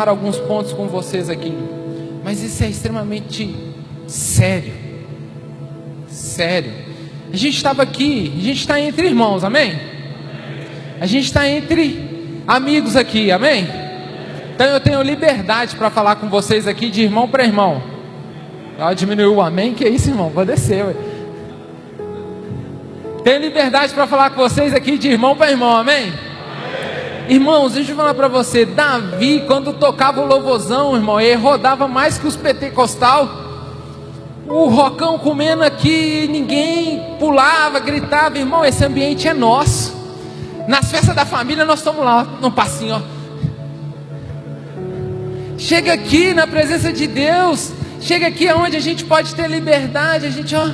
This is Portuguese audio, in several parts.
alguns pontos com vocês aqui, mas isso é extremamente sério. Sério. A gente estava aqui, a gente está entre irmãos, amém? A gente está entre amigos aqui, amém? Então eu tenho liberdade para falar com vocês aqui de irmão para irmão. Ela diminuiu o amém, que é isso, irmão? Vou descer, ué. Tenho liberdade para falar com vocês aqui de irmão para irmão, amém? Irmãos, deixa eu falar para você, Davi, quando tocava o louvorzão, irmão, ele rodava mais que os pentecostal. O rocão comendo aqui, ninguém pulava, gritava. Irmão, esse ambiente é nosso. Nas festas da família nós estamos lá, num passinho, ó. Chega aqui na presença de Deus, chega aqui onde a gente pode ter liberdade, a gente, ó.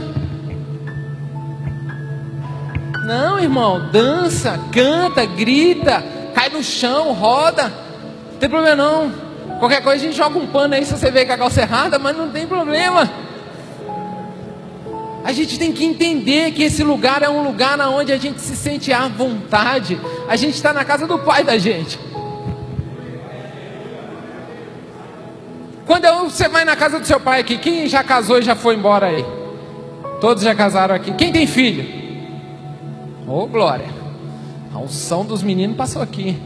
Não, irmão, dança, canta, grita, cai no chão, roda, não tem problema não. Qualquer coisa a gente joga um pano aí se você vê com a calça errada, mas não tem problema. A gente tem que entender que esse lugar é um lugar onde a gente se sente à vontade. A gente está na casa do pai da gente. Quando você vai na casa do seu pai aqui, quem já casou e já foi embora aí? Todos já casaram aqui. Quem tem filho? Ô, glória, a unção dos meninos passou aqui.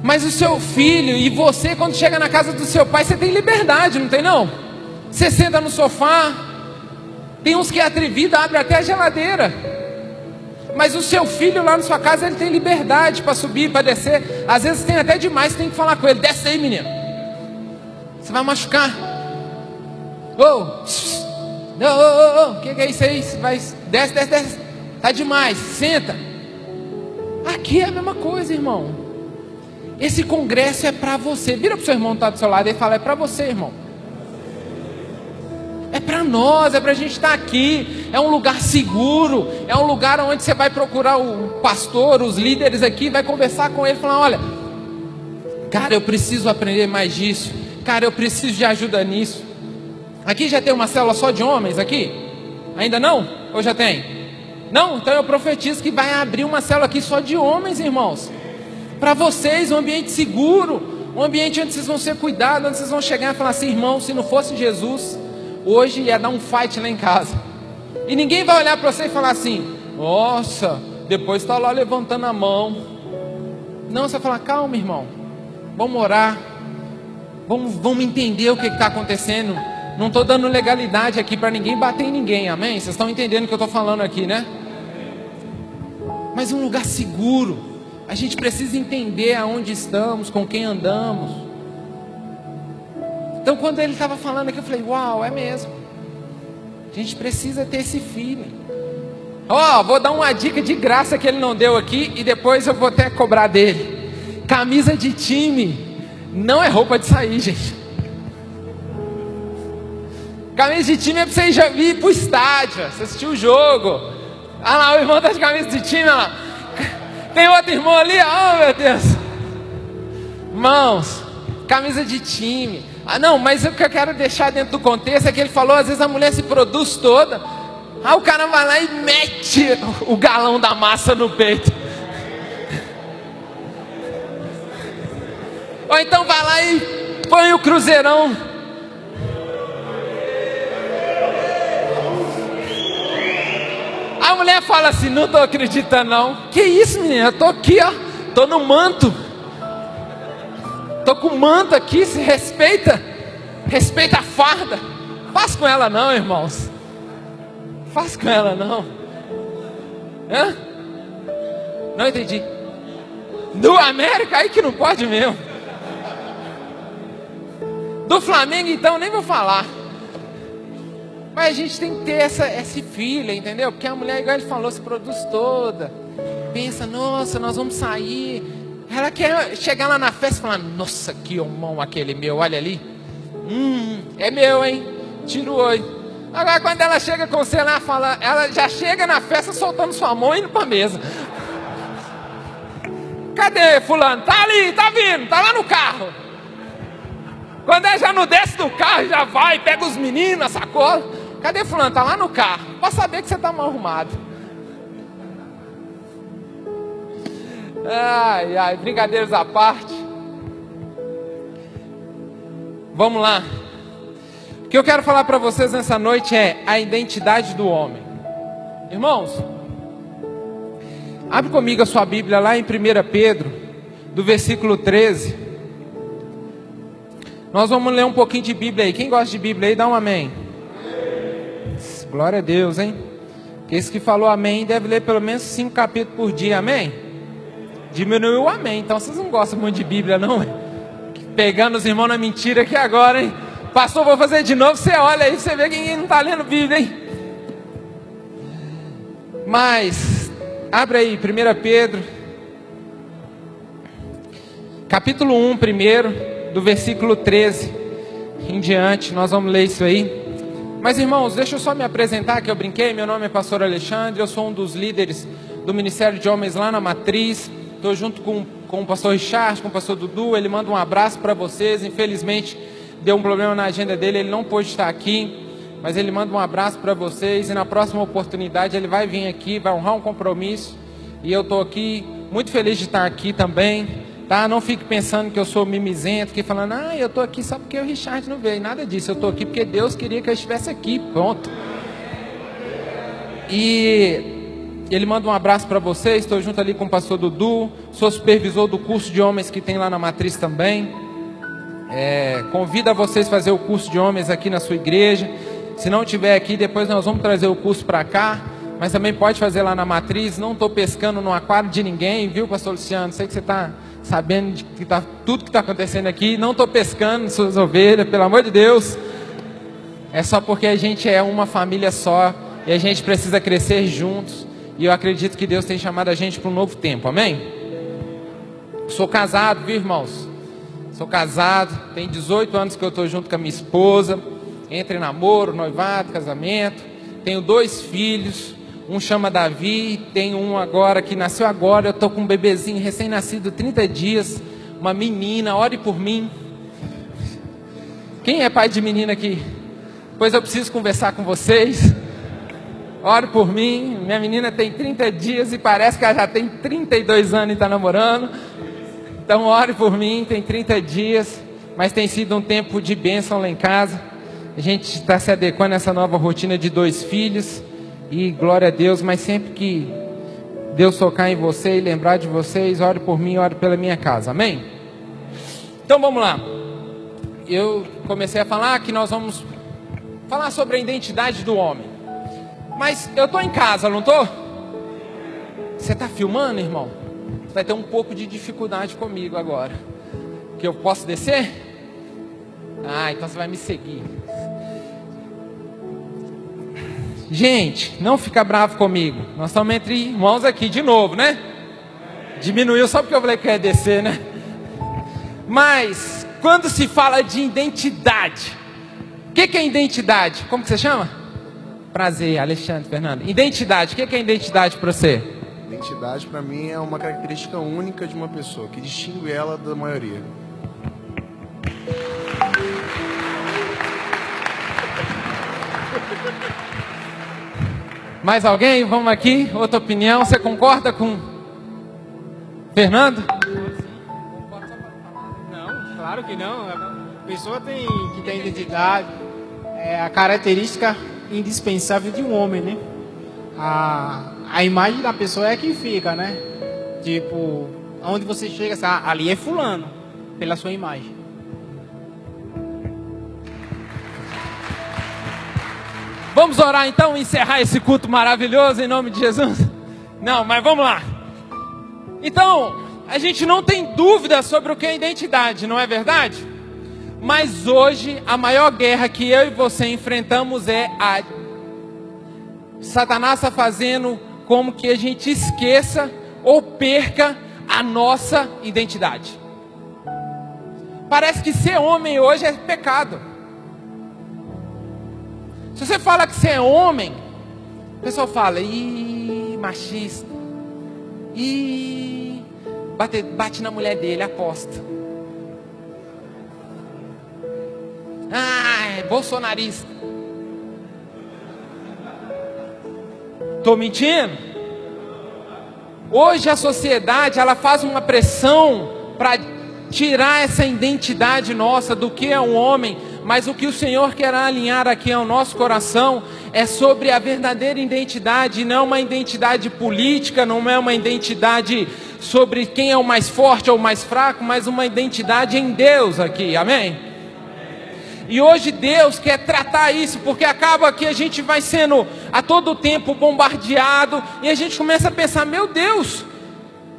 Mas o seu filho e você, quando chega na casa do seu pai, você tem liberdade, não tem não? Você senta no sofá. Tem uns que é atrevido, abre até a geladeira. Mas o seu filho lá na sua casa, ele tem liberdade para subir, para descer. Às vezes tem até demais, você tem que falar com ele: desce aí, menino, você vai machucar. O que é isso aí? Você vai, desce. Tá demais, senta. Aqui é a mesma coisa, irmão. Esse congresso é para você. Vira para o seu irmão que está do seu lado e fala: é para você, irmão. É para nós, é para a gente estar aqui. É um lugar seguro. É um lugar onde você vai procurar o pastor, os líderes aqui, vai conversar com ele, falar: olha, cara, eu preciso aprender mais disso. Cara, eu preciso de ajuda nisso. Aqui já tem uma célula só de homens aqui? Ainda não? Ou já tem? Não? Então eu profetizo que vai abrir uma célula aqui só de homens, irmãos. Para vocês, um ambiente seguro, um ambiente onde vocês vão ser cuidados, onde vocês vão chegar e falar assim: irmão, se não fosse Jesus, hoje ia dar um fight lá em casa. E ninguém vai olhar para você e falar assim: nossa, depois está lá levantando a mão. Não, você vai falar: calma, irmão, vamos orar, vamos entender o que está acontecendo. Não estou dando legalidade aqui para ninguém bater em ninguém, amém? Vocês estão entendendo o que eu estou falando aqui, né? Mas um lugar seguro. A gente precisa entender aonde estamos, com quem andamos. Então quando ele estava falando aqui, eu falei: uau, é mesmo. A gente precisa ter esse feeling. Vou dar uma dica de graça que ele não deu aqui, e depois eu vou até cobrar dele. Camisa de time não é roupa de sair, gente. Camisa de time é para você ir para o estádio, você assistir o jogo. Ah lá, o irmão está de camisa de time, olha lá. Tem outro irmão ali, oh meu Deus. Irmãos, camisa de time. Ah não, mas o que eu quero deixar dentro do contexto é que ele falou: às vezes a mulher se produz toda. O cara vai lá e mete o galão da massa no peito. Ou então vai lá e põe o cruzeirão. A mulher fala assim: não estou acreditando não. Que isso, menina? Eu estou aqui, ó. Estou no manto. Estou com o manto aqui, se respeita. Respeita a farda. Faz com ela não, irmãos. Faz com ela não. Hã? Não entendi. Do América, aí que não pode mesmo. Do Flamengo então, nem vou falar. Mas a gente tem que ter esse feeling, entendeu? Porque a mulher, igual ele falou, se produz toda. Pensa: nossa, nós vamos sair. Ela quer chegar lá na festa e falar: nossa, que homão aquele meu, olha ali. É meu, hein? Tira o olho. Agora quando ela chega com você lá, ela já chega na festa soltando sua mão e indo para a mesa. Cadê fulano? Tá ali, tá vindo, tá lá no carro. Quando ela já não desce do carro, já vai, pega os meninos, a sacola. Cadê fulano? Tá lá no carro. Pra saber que você tá mal arrumado. Ai, brincadeiras à parte. Vamos lá. O que eu quero falar para vocês nessa noite é a identidade do homem. Irmãos, abre comigo a sua Bíblia lá em 1 Pedro, do versículo 13. Nós vamos ler um pouquinho de Bíblia aí. Quem gosta de Bíblia aí, dá um amém. Glória a Deus, hein? Esse que falou amém deve ler pelo menos 5 capítulos por dia, amém? Diminuiu o amém, então vocês não gostam muito de Bíblia, não? Pegando os irmãos na mentira aqui agora, hein? Pastor, vou fazer de novo, você olha aí, você vê que ninguém não está lendo Bíblia, hein? Mas, abre aí, 1 Pedro, capítulo 1 primeiro, do versículo 13 em diante, nós vamos ler isso aí. Mas irmãos, deixa eu só me apresentar, que eu brinquei, meu nome é pastor Alexandre, eu sou um dos líderes do Ministério de Homens lá na Matriz, estou junto com o pastor Richard, com o pastor Dudu, ele manda um abraço para vocês, infelizmente deu um problema na agenda dele, ele não pôde estar aqui, mas ele manda um abraço para vocês, e na próxima oportunidade ele vai vir aqui, vai honrar um compromisso, e eu estou aqui, muito feliz de estar aqui também, tá? Não fique pensando que eu sou mimizento, que falando, eu estou aqui só porque o Richard não veio, nada disso, eu estou aqui porque Deus queria que eu estivesse aqui, pronto. E ele manda um abraço para vocês, estou junto ali com o pastor Dudu, sou supervisor do curso de homens que tem lá na Matriz também. Convido a vocês a fazer o curso de homens aqui na sua igreja. Se não tiver aqui, depois nós vamos trazer o curso para cá, mas também pode fazer lá na Matriz. Não estou pescando no aquário de ninguém, viu, pastor Luciano? Sei que você está sabendo de que tudo que está acontecendo aqui. Não estou pescando suas ovelhas, pelo amor de Deus. É só porque a gente é uma família só e a gente precisa crescer juntos. E eu acredito que Deus tem chamado a gente para um novo tempo, amém? Sou casado, viu, irmãos? Sou casado, tem 18 anos que eu estou junto com a minha esposa, entre namoro, noivado, casamento. Tenho 2 filhos, um chama Davi, tenho um agora que nasceu agora. Eu estou com um bebezinho recém-nascido, 30 dias, uma menina, ore por mim. Quem é pai de menina aqui? Pois eu preciso conversar com vocês. Ore por mim, minha menina tem 30 dias e parece que ela já tem 32 anos e está namorando. Então ore por mim, tem 30 dias, mas tem sido um tempo de bênção lá em casa. A gente está se adequando a essa nova rotina de 2 filhos, e glória a Deus, mas sempre que Deus tocar em você e lembrar de vocês, ore por mim, ore pela minha casa, amém? Então vamos lá, eu comecei a falar que nós vamos falar sobre a identidade do homem, mas eu estou em casa, não estou? Você está filmando, irmão? Vai ter um pouco de dificuldade comigo agora. Que eu posso descer? Então você vai me seguir. Gente, não fica bravo comigo. Nós estamos entre irmãos aqui de novo, né? Diminuiu só porque eu falei que ia descer, né? Mas, quando se fala de identidade, o que é identidade? Como que você chama? Prazer, Alexandre Fernando. Identidade, o que é identidade para você? Identidade, para mim, é uma característica única de uma pessoa, que distingue ela da maioria. Mais alguém? Vamos aqui, outra opinião. Você concorda com Fernando? Não, claro que não. A pessoa tem que ter identidade. É a característica indispensável de um homem, né? A imagem da pessoa é que fica, né? Tipo, onde você chega, assim, ali é fulano, pela sua imagem. Vamos orar então e encerrar esse culto maravilhoso em nome de Jesus? Não, mas vamos lá. Então, a gente não tem dúvida sobre o que é identidade, não é verdade? Mas hoje, a maior guerra que eu e você enfrentamos é a Satanás está fazendo como que a gente esqueça ou perca a nossa identidade. Parece que ser homem hoje é pecado. Se você fala que você é homem, o pessoal fala, machista, bate na mulher dele, aposta. É bolsonarista. Estou mentindo? Hoje a sociedade, ela faz uma pressão para tirar essa identidade nossa do que é um homem, mas o que o Senhor quer alinhar aqui ao nosso coração é sobre a verdadeira identidade, não uma identidade política, não é uma identidade sobre quem é o mais forte ou o mais fraco, mas uma identidade em Deus aqui, amém? E hoje Deus quer tratar isso, porque acaba que a gente vai sendo a todo tempo bombardeado, e a gente começa a pensar, meu Deus,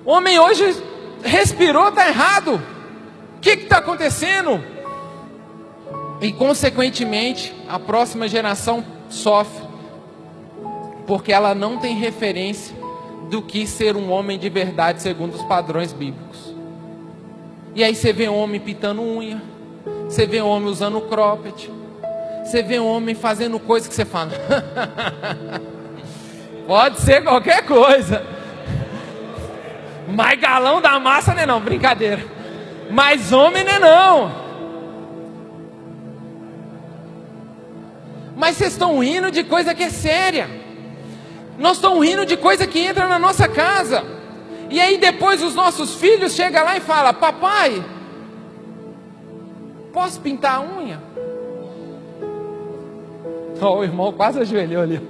o homem hoje respirou, está errado, o que está acontecendo? E consequentemente, a próxima geração sofre, porque ela não tem referência do que ser um homem de verdade segundo os padrões bíblicos. E aí você vê um homem pintando unha, você vê um homem usando cropped, você vê um homem fazendo coisa que você fala, pode ser qualquer coisa, mas galão da massa não é não, brincadeira, mas homem não é não. Mas vocês estão rindo de coisa que é séria. Nós estamos rindo de coisa que entra na nossa casa. E aí depois os nossos filhos chegam lá e falam, papai, posso pintar a unha? Oh, o irmão quase ajoelhou ali.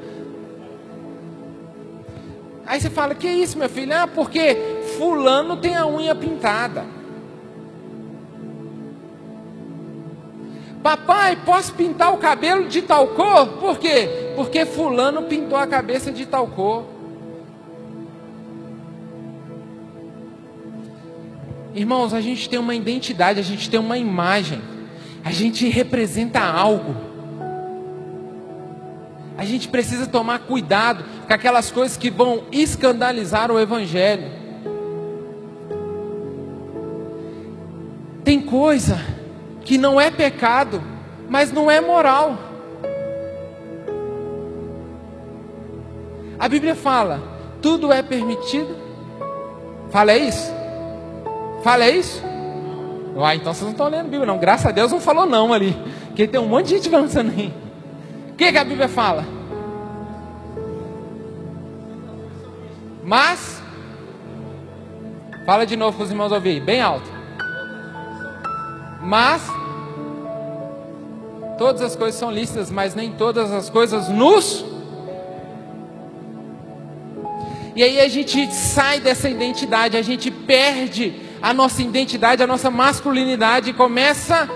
Aí você fala, que isso, meu filho? Ah, porque fulano tem a unha pintada. Papai, posso pintar o cabelo de tal cor? Por quê? Porque fulano pintou a cabeça de tal cor. Irmãos, a gente tem uma identidade, a gente tem uma imagem, a gente representa algo. A gente precisa tomar cuidado com aquelas coisas que vão escandalizar o Evangelho. Tem coisa que não é pecado, mas não é moral. A Bíblia fala, tudo é permitido. Fala isso? Fala isso? Ah, então vocês não estão lendo a Bíblia não. Graças a Deus não falou não ali, porque tem um monte de gente avançando aí. O que a Bíblia fala? Mas, fala de novo para os irmãos ouvirem, bem alto. Mas todas as coisas são lícitas, mas nem todas as coisas nos. E aí a gente sai dessa identidade, a gente perde a nossa identidade, a nossa masculinidade, e começa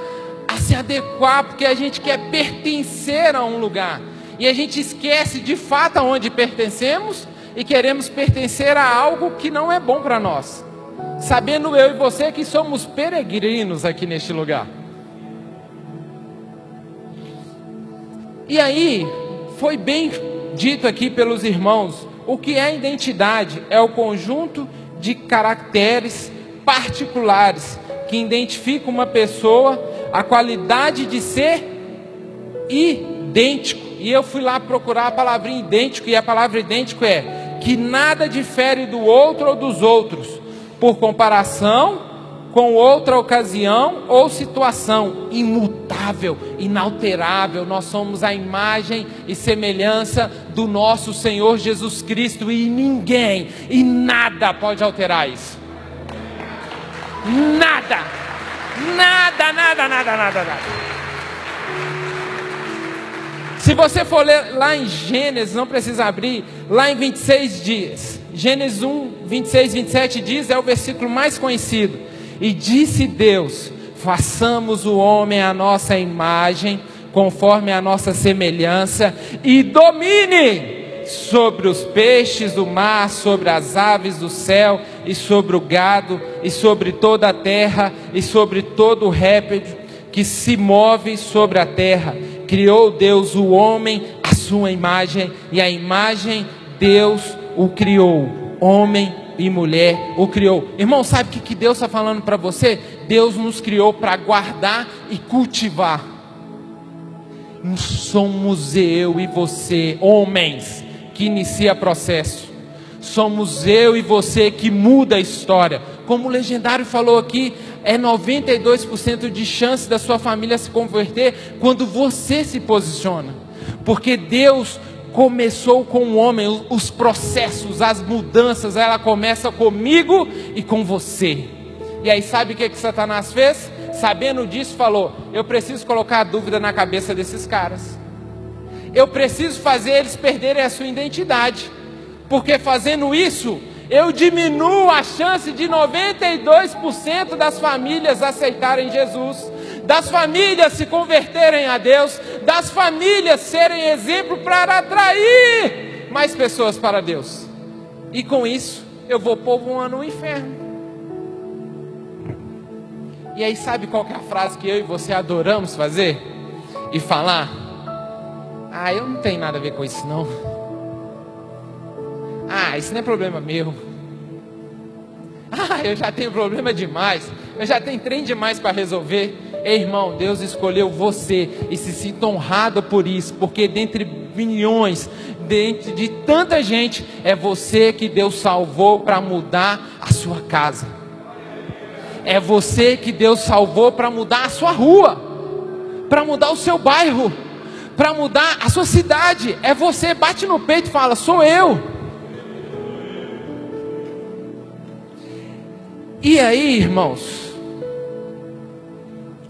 a se adequar, porque a gente quer pertencer a um lugar, e a gente esquece de fato aonde pertencemos, e queremos pertencer a algo que não é bom para nós, sabendo eu e você que somos peregrinos aqui neste lugar. E aí, foi bem dito aqui pelos irmãos, o que é identidade? É o conjunto de caracteres particulares que identificam uma pessoa, a qualidade de ser idêntico. E eu fui lá procurar a palavrinha idêntico, e a palavra idêntico é que nada difere do outro ou dos outros, por comparação com outra ocasião ou situação, imutável, inalterável. Nós somos a imagem e semelhança do nosso Senhor Jesus Cristo, e ninguém e nada pode alterar isso. Nada, nada, nada, nada, nada, nada. Se você for ler lá em Gênesis, não precisa abrir, lá em 26 dias, Gênesis 1, 26, 27 diz, é o versículo mais conhecido. E disse Deus, façamos o homem à nossa imagem, conforme a nossa semelhança, e domine sobre os peixes do mar, sobre as aves do céu, e sobre o gado, e sobre toda a terra, e sobre todo o réptil que se move sobre a terra. Criou Deus o homem à sua imagem, e a imagem Deus o criou, homem e mulher o criou. Irmão, sabe o que Deus está falando para você? Deus nos criou para guardar e cultivar. Somos eu e você, homens, que inicia processo. Somos eu e você que muda a história. Como o legendário falou aqui, é 92% de chance da sua família se converter quando você se posiciona. Porque Deus começou com o homem, os processos, as mudanças, ela começa comigo e com você. E aí sabe o que Satanás fez? Sabendo disso, falou: eu preciso colocar a dúvida na cabeça desses caras. Eu preciso fazer eles perderem a sua identidade. Porque fazendo isso, eu diminuo a chance de 92% das famílias aceitarem Jesus, das famílias se converterem a Deus, das famílias serem exemplo para atrair mais pessoas para Deus. E com isso, eu vou povoando o inferno. E aí sabe qual que é a frase que eu e você adoramos fazer? E falar: ah, eu não tenho nada a ver com isso não. Ah, isso não é problema meu. Ah, eu já tenho problema demais. Eu já tenho trem demais para resolver. Ei, irmão, Deus escolheu você. E se sinta honrado por isso. Porque dentre milhões, dentro de tanta gente, é você que Deus salvou para mudar a sua casa. É você que Deus salvou para mudar a sua rua, para mudar o seu bairro, para mudar a sua cidade. É você. Bate no peito e fala: sou eu. E aí, irmãos,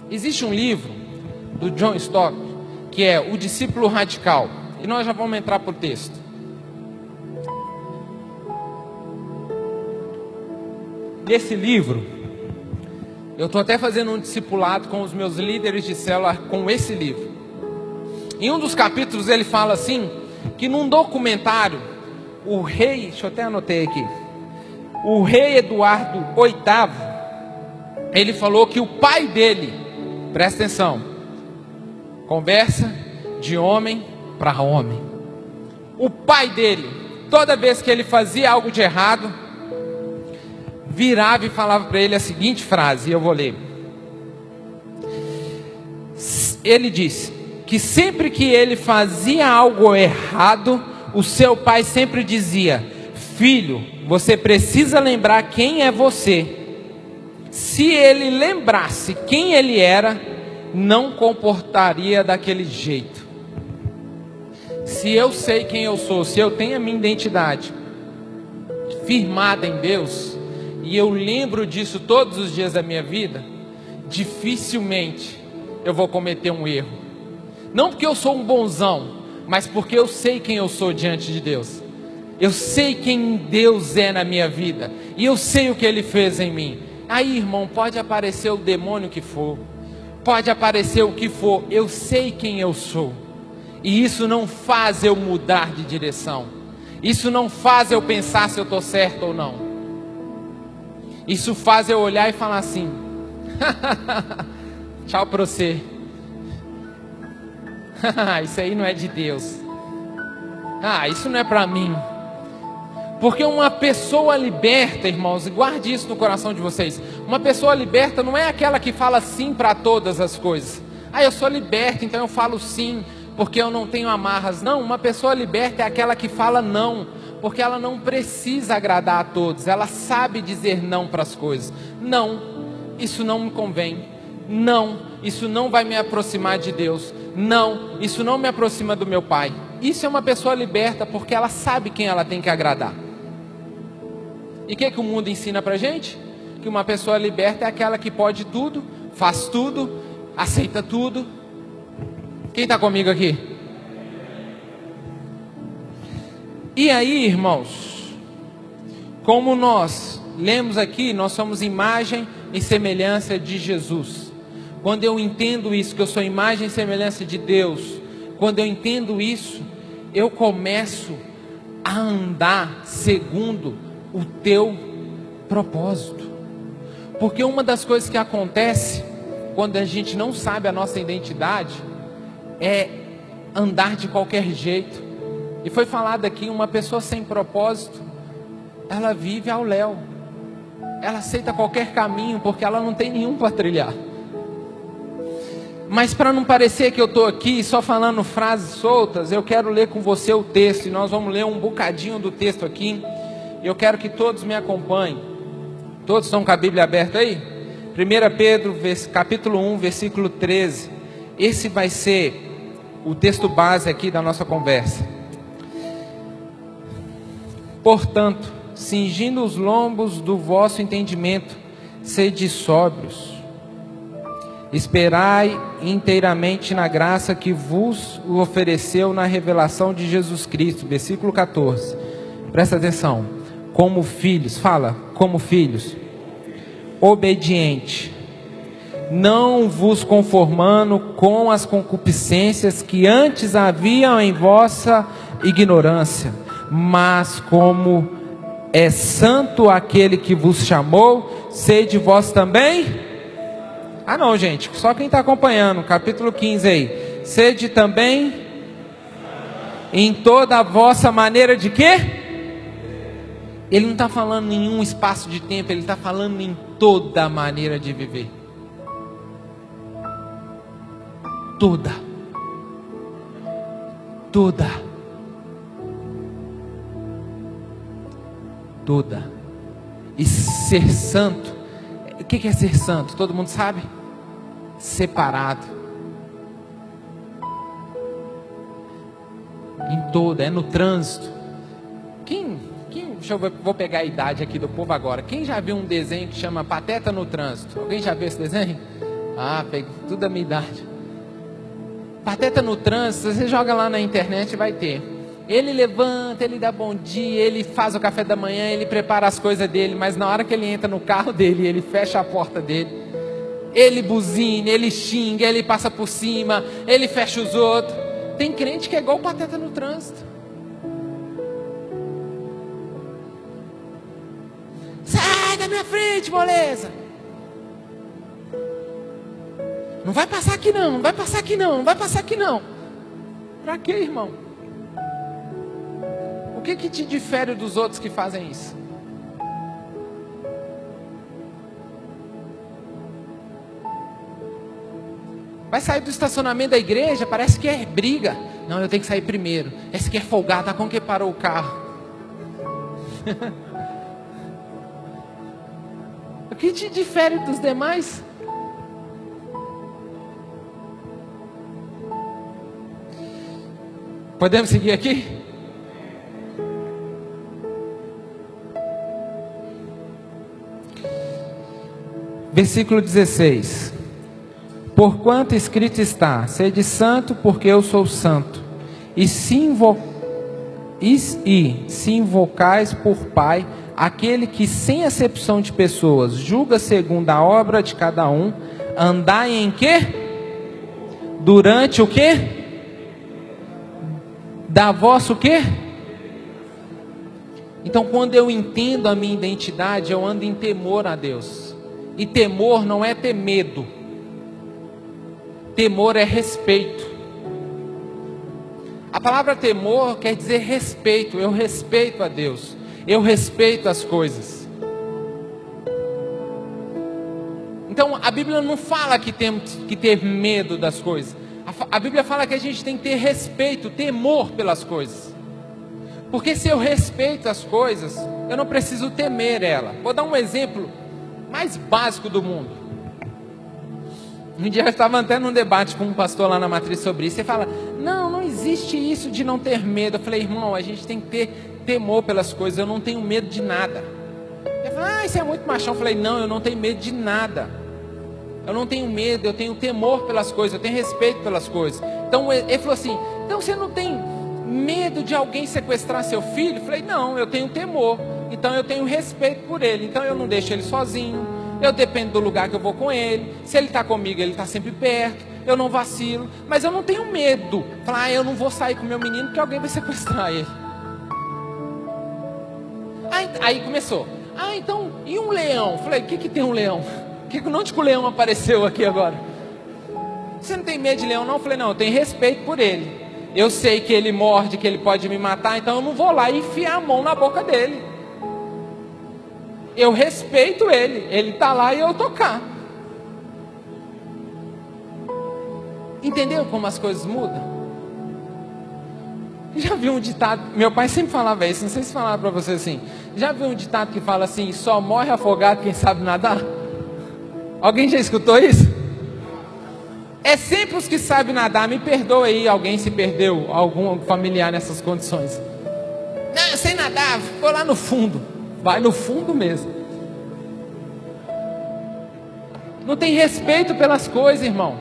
existe um livro do John Stott, que é O Discípulo Radical. E nós já vamos entrar para o texto. Nesse livro, eu estou até fazendo um discipulado com os meus líderes de célula com esse livro. Em um dos capítulos ele fala assim, que num documentário, o rei, deixa eu até anotei aqui, o rei Eduardo VIII, ele falou que o pai dele, presta atenção, conversa de homem para homem. O pai dele, toda vez que ele fazia algo de errado, virava e falava para ele a seguinte frase, e eu vou ler. Ele disse que sempre que ele fazia algo errado, o seu pai sempre dizia: filho, você precisa lembrar quem é você. Se ele lembrasse quem ele era, não comportaria daquele jeito. Se eu sei quem eu sou, se eu tenho a minha identidade firmada em Deus, e eu lembro disso todos os dias da minha vida, dificilmente eu vou cometer um erro. Não porque eu sou um bonzão, mas porque eu sei quem eu sou diante de Deus. Eu sei quem Deus é na minha vida, e eu sei o que Ele fez em mim. Aí, irmão, pode aparecer o demônio que for, pode aparecer o que for, eu sei quem eu sou. E isso não faz eu mudar de direção. Isso não faz eu pensar se eu estou certo ou não. Isso faz eu olhar e falar assim: tchau pra você. Isso aí não é de Deus. Isso não é para mim. Porque uma pessoa liberta, irmãos, e guarde isso no coração de vocês. Uma pessoa liberta não é aquela que fala sim para todas as coisas. Eu sou liberta, então eu falo sim, porque eu não tenho amarras. Não, uma pessoa liberta é aquela que fala não, porque ela não precisa agradar a todos. Ela sabe dizer não para as coisas. Não, isso não me convém. Não, isso não vai me aproximar de Deus. Não, isso não me aproxima do meu Pai. Isso é uma pessoa liberta, porque ela sabe quem ela tem que agradar. E o que o mundo ensina pra gente? Que uma pessoa liberta é aquela que pode tudo, faz tudo, aceita tudo. Quem está comigo aqui? E aí, irmãos, como nós lemos aqui, nós somos imagem e semelhança de Jesus. Quando eu entendo isso, que eu sou imagem e semelhança de Deus, quando eu entendo isso, eu começo a andar segundo o teu propósito. Porque uma das coisas que acontece quando a gente não sabe a nossa identidade é andar de qualquer jeito. E foi falado aqui, uma pessoa sem propósito, ela vive ao léu. Ela aceita qualquer caminho porque ela não tem nenhum para trilhar. Mas para não parecer que eu estou aqui só falando frases soltas, eu quero ler com você o texto. E nós vamos ler um bocadinho do texto aqui. Eu quero que todos me acompanhem. Todos estão com a Bíblia aberta aí? 1 Pedro, capítulo 1, versículo 13. Esse vai ser o texto base aqui da nossa conversa. Portanto, cingindo os lombos do vosso entendimento, sede sóbrios. Esperai inteiramente na graça que vos ofereceu na revelação de Jesus Cristo. Versículo 14. Presta atenção. Como filhos, fala, como filhos, obediente, não vos conformando com as concupiscências que antes haviam em vossa ignorância, mas como é santo aquele que vos chamou, sede vós também. Ah não, gente, só quem está acompanhando, capítulo 15 aí. Sede também em toda a vossa maneira de quê? Ele não está falando em um espaço de tempo, ele está falando em toda a maneira de viver. Toda. Toda. Toda. E ser santo, o que é ser santo? Todo mundo sabe? Separado. Em toda, é no trânsito. Deixa eu ver, vou pegar a idade aqui do povo agora. Quem já viu um desenho que chama Pateta no Trânsito? Alguém já viu esse desenho? Ah, peguei tudo da minha idade. Pateta no Trânsito, você joga lá na internet e vai ter. Ele levanta, ele dá bom dia, ele faz o café da manhã, ele prepara as coisas dele, mas na hora que ele entra no carro dele, ele fecha a porta dele. Ele buzina, ele xinga, ele passa por cima, ele fecha os outros. Tem crente que é igual o Pateta no Trânsito. Sai da minha frente, moleza. Não vai passar aqui não, não vai passar aqui não, não vai passar aqui não. Pra quê, irmão? O que te difere dos outros que fazem isso? Vai sair do estacionamento da igreja, parece que é briga. Não, eu tenho que sair primeiro. Esse aqui é folgado, tá com que parou o carro. O que te difere dos demais? Podemos seguir aqui? Versículo 16. Porquanto escrito está: sede santo, porque eu sou santo. E se invocais por Pai aquele que sem acepção de pessoas julga segundo a obra de cada um, andai em quê? Durante o quê? Da vossa o quê? Então quando eu entendo a minha identidade, eu ando em temor a Deus. E temor não é ter medo. Temor é respeito. A palavra temor quer dizer respeito. Eu respeito a Deus. Eu respeito as coisas. Então a Bíblia não fala que temos que ter medo das coisas. A Bíblia fala que a gente tem que ter respeito, temor pelas coisas. Porque se eu respeito as coisas, eu não preciso temer ela. Vou dar um exemplo mais básico do mundo. Um dia eu estava até num debate com um pastor lá na matriz sobre isso. Ele fala: não existe isso de não ter medo. Eu falei: irmão, a gente tem que ter temor pelas coisas. Eu não tenho medo de nada. Ele falou: isso é muito machão. Eu falei: não, eu não tenho medo de nada. Eu não tenho medo, eu tenho temor pelas coisas, eu tenho respeito pelas coisas. Então ele falou assim: então você não tem medo de alguém sequestrar seu filho? Eu falei: não, eu tenho temor. Então eu tenho respeito por ele. Então eu não deixo ele sozinho. Eu dependo do lugar que eu vou com ele. Se ele está comigo, ele está sempre perto. Eu não vacilo. Mas eu não tenho medo. Falar: eu não vou sair com meu menino porque alguém vai sequestrar ele. Aí começou: então, e um leão? Falei: o que tem um leão? Onde que o leão apareceu aqui agora? Você não tem medo de leão não? Eu falei: não, eu tenho respeito por ele. Eu sei que ele morde, que ele pode me matar. Então eu não vou lá e enfiar a mão na boca dele. Eu respeito ele. Ele está lá e eu estou cá. Entendeu como as coisas mudam? Já viu um ditado? Meu pai sempre falava isso. Não sei se falava para você assim. Já viu um ditado que fala assim: só morre afogado quem sabe nadar? Alguém já escutou isso? É sempre os que sabem nadar. Me perdoa aí, alguém se perdeu, algum familiar nessas condições. Não, eu sei nadar, vou lá no fundo. Vai no fundo mesmo. Não tem respeito pelas coisas, irmão.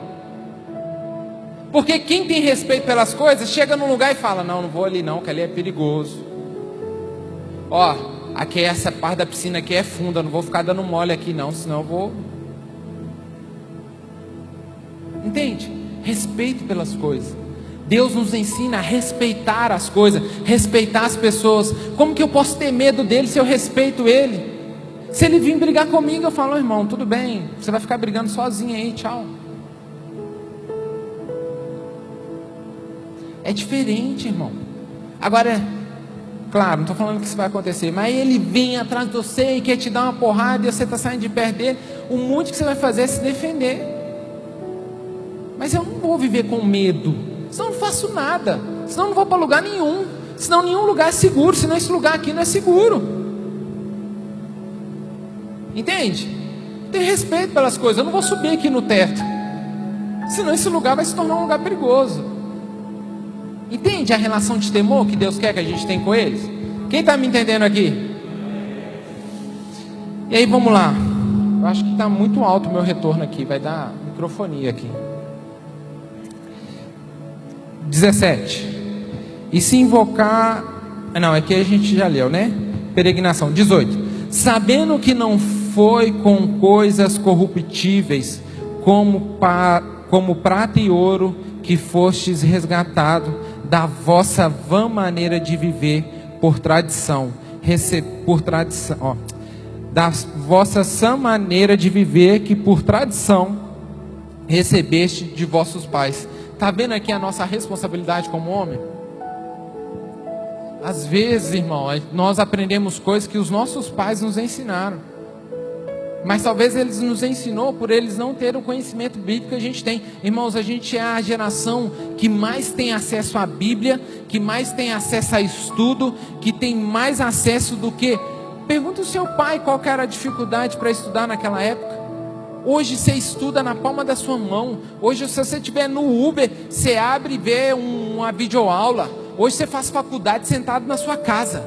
Porque quem tem respeito pelas coisas, chega num lugar e fala, não vou ali não, que ali é perigoso. Ó, aqui essa parte da piscina aqui é funda, não vou ficar dando mole aqui não, senão eu vou... Entende? Respeito pelas coisas. Deus nos ensina a respeitar as coisas, respeitar as pessoas. Como que eu posso ter medo dele se eu respeito ele? Se ele vir brigar comigo, eu falo, irmão, tudo bem, você vai ficar brigando sozinho aí, tchau. É diferente, irmão. Agora, claro, não estou falando que isso vai acontecer, mas ele vem atrás de você e quer te dar uma porrada e você está saindo de perto dele, o muito que você vai fazer é se defender. Mas eu não vou viver com medo, senão eu não faço nada, senão eu não vou para lugar nenhum, senão nenhum lugar é seguro, senão esse lugar aqui não é seguro. Entende? Tem respeito pelas coisas. Eu não vou subir aqui no teto, senão esse lugar vai se tornar um lugar perigoso. Entende a relação de temor que Deus quer que a gente tenha com eles? Quem está me entendendo aqui? E aí vamos lá. Eu acho que está muito alto o meu retorno aqui, vai dar microfonia aqui. 17. E se invocar... Não, aqui a gente já leu, né? Peregrinação. 18. Sabendo que não foi com coisas corruptíveis, como prata e ouro, que fostes resgatado da vossa vã maneira de viver por tradição, da vossa sã maneira de viver que por tradição recebeste de vossos pais. Está vendo aqui a nossa responsabilidade como homem? Às vezes, irmão, nós aprendemos coisas que os nossos pais nos ensinaram, mas talvez eles nos ensinou por eles não terem o conhecimento bíblico que a gente tem. Irmãos, a gente é a geração que mais tem acesso à Bíblia, que mais tem acesso a estudo, que tem mais acesso do que... Pergunta o seu pai qual que era a dificuldade para estudar naquela época. Hoje você estuda na palma da sua mão. Hoje, se você estiver no Uber, você abre e vê uma videoaula. Hoje você faz faculdade sentado na sua casa.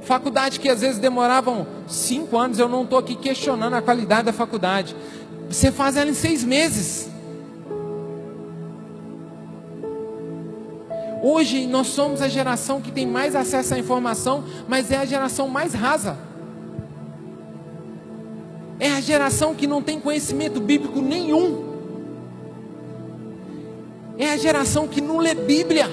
Faculdade que às vezes demoravam 5 anos. Eu não estou aqui questionando a qualidade da faculdade. Você faz ela em 6 meses. Hoje nós somos a geração que tem mais acesso à informação, mas é a geração mais rasa. É a geração que não tem conhecimento bíblico nenhum. É a geração que não lê Bíblia.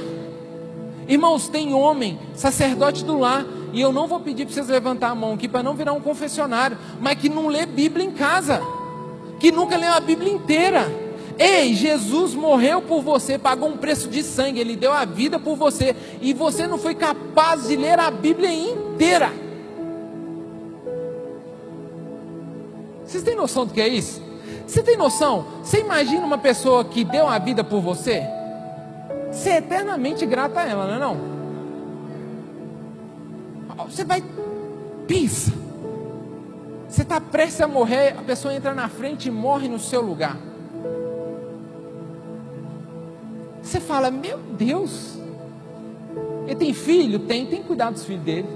Irmãos, tem homem, sacerdote do lar, e eu não vou pedir para vocês levantar a mão aqui para não virar um confessionário, mas que não lê Bíblia em casa, que nunca leu a Bíblia inteira. Ei, Jesus morreu por você, pagou um preço de sangue, Ele deu a vida por você, e você não foi capaz de ler a Bíblia inteira. Vocês têm noção do que é isso? Você tem noção? Você imagina uma pessoa que deu a vida por você? Você é eternamente grata a ela, não é não? Você vai... Pensa. Você está prestes a morrer, a pessoa entra na frente e morre no seu lugar. Você fala, meu Deus. Ele tem filho? Tem que cuidar dos filhos dele.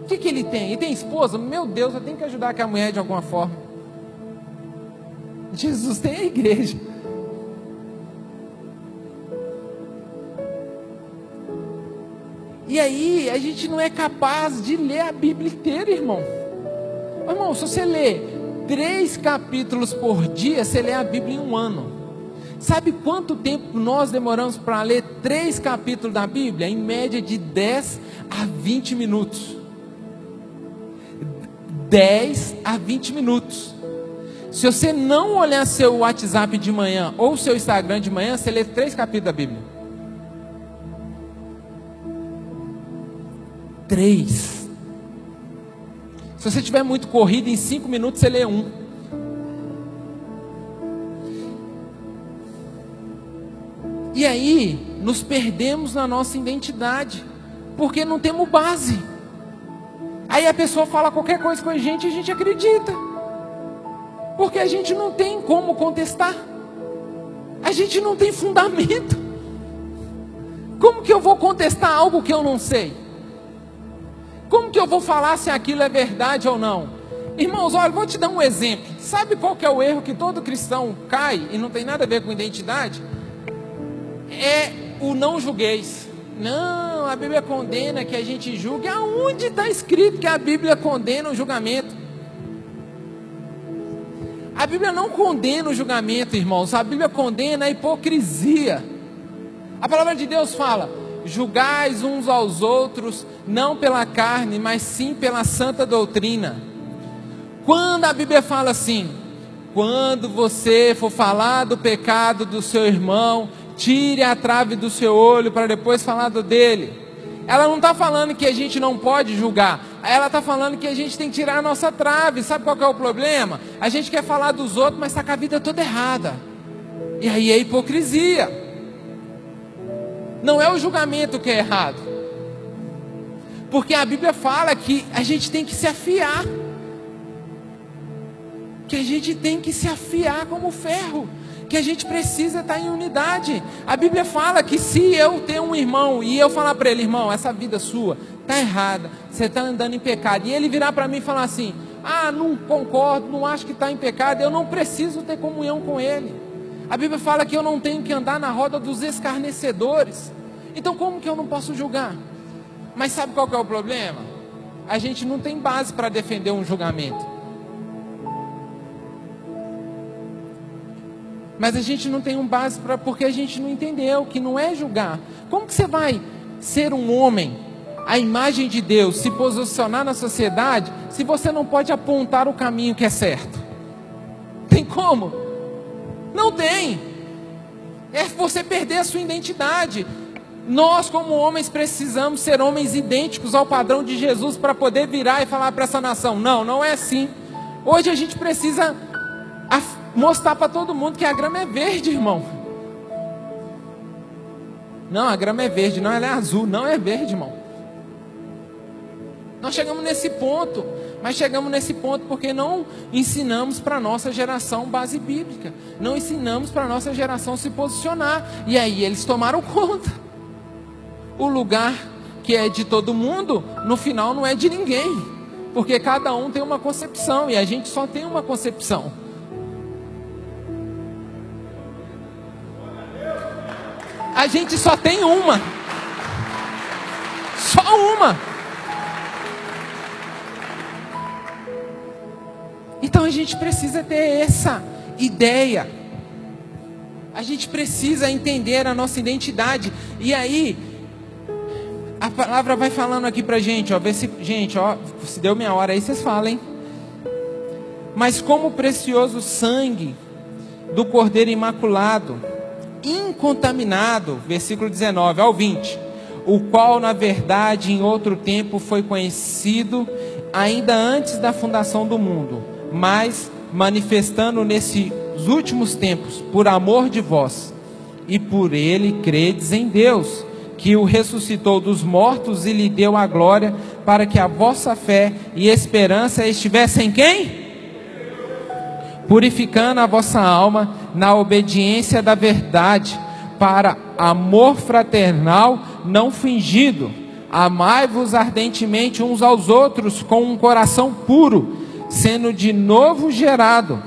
O que ele tem? Ele tem esposa? Meu Deus, eu tenho que ajudar aquela mulher de alguma forma. Jesus tem a igreja. E aí, a gente não é capaz de ler a Bíblia inteira, irmão. Irmão, se você lê 3 capítulos por dia, você lê a Bíblia em 1 ano. Sabe quanto tempo nós demoramos para ler 3 capítulos da Bíblia? Em média de 10 a 20 minutos. 10 a 20 minutos. Se você não olhar seu WhatsApp de manhã ou seu Instagram de manhã, você lê 3 capítulos da Bíblia. 3. Se você tiver muito corrido, em 5 minutos você lê 1. E aí, nos perdemos na nossa identidade, porque não temos base. Aí a pessoa fala qualquer coisa com a gente e a gente acredita, porque a gente não tem como contestar, a gente não tem fundamento. Como que eu vou contestar algo que eu não sei? Como que eu vou falar se aquilo é verdade ou não? Irmãos, olha, vou te dar um exemplo. Sabe qual que é o erro que todo cristão cai, e não tem nada a ver com identidade? É o não julgueis. Não, a Bíblia condena que a gente julgue. Aonde está escrito que a Bíblia condena o julgamento? A Bíblia não condena o julgamento, irmãos. A Bíblia condena a hipocrisia. A palavra de Deus fala: julgais uns aos outros, não pela carne, mas sim pela santa doutrina. Quando a Bíblia fala assim: quando você for falar do pecado do seu irmão, tire a trave do seu olho para depois falar do dele. Ela não está falando que a gente não pode julgar. Ela está falando que a gente tem que tirar a nossa trave. Sabe qual que é o problema? A gente quer falar dos outros, mas está com a vida toda errada. E aí é hipocrisia. Não é o julgamento que é errado. Porque a Bíblia fala que a gente tem que se afiar. Que a gente tem que se afiar como ferro. Que a gente precisa estar em unidade. A Bíblia fala que se eu tenho um irmão e eu falar para ele: irmão, essa vida sua está errada, você está andando em pecado, e ele virar para mim e falar assim: ah, não concordo, não acho que está em pecado, eu não preciso ter comunhão com ele. A Bíblia fala que eu não tenho que andar na roda dos escarnecedores. Então como que eu não posso julgar? Mas sabe qual que é o problema? A gente não tem base para defender um julgamento. Mas a gente não tem um base porque a gente não entendeu que não é julgar. Como que você vai ser um homem, a imagem de Deus, se posicionar na sociedade, se você não pode apontar o caminho que é certo? Tem como? Não tem. É você perder a sua identidade. Nós, como homens, precisamos ser homens idênticos ao padrão de Jesus para poder virar e falar para essa nação: não, não é assim. Hoje a gente precisa mostrar para todo mundo que a grama é verde, irmão. Não, a grama é verde, não, ela é azul, não é verde, irmão. Nós chegamos nesse ponto, mas chegamos nesse ponto porque não ensinamos para a nossa geração base bíblica, não ensinamos para a nossa geração se posicionar, e aí eles tomaram conta. O lugar que é de todo mundo, no final não é de ninguém, porque cada um tem uma concepção, e a gente só tem uma concepção. A gente só tem uma. Só uma. Então a gente precisa ter essa ideia. A gente precisa entender a nossa identidade. E aí, a palavra vai falando aqui pra gente, ó. Gente, ó, se deu minha hora aí, vocês falam, hein? Mas como precioso sangue do Cordeiro Imaculado, incontaminado, versículo 19 ao 20, o qual na verdade em outro tempo foi conhecido ainda antes da fundação do mundo, mas manifestando nesses últimos tempos por amor de vós, e por ele credes em Deus, que o ressuscitou dos mortos e lhe deu a glória, para que a vossa fé e esperança estivessem em quem? Purificando a vossa alma na obediência da verdade, para amor fraternal não fingido. Amai-vos ardentemente uns aos outros com um coração puro, sendo de novo gerado,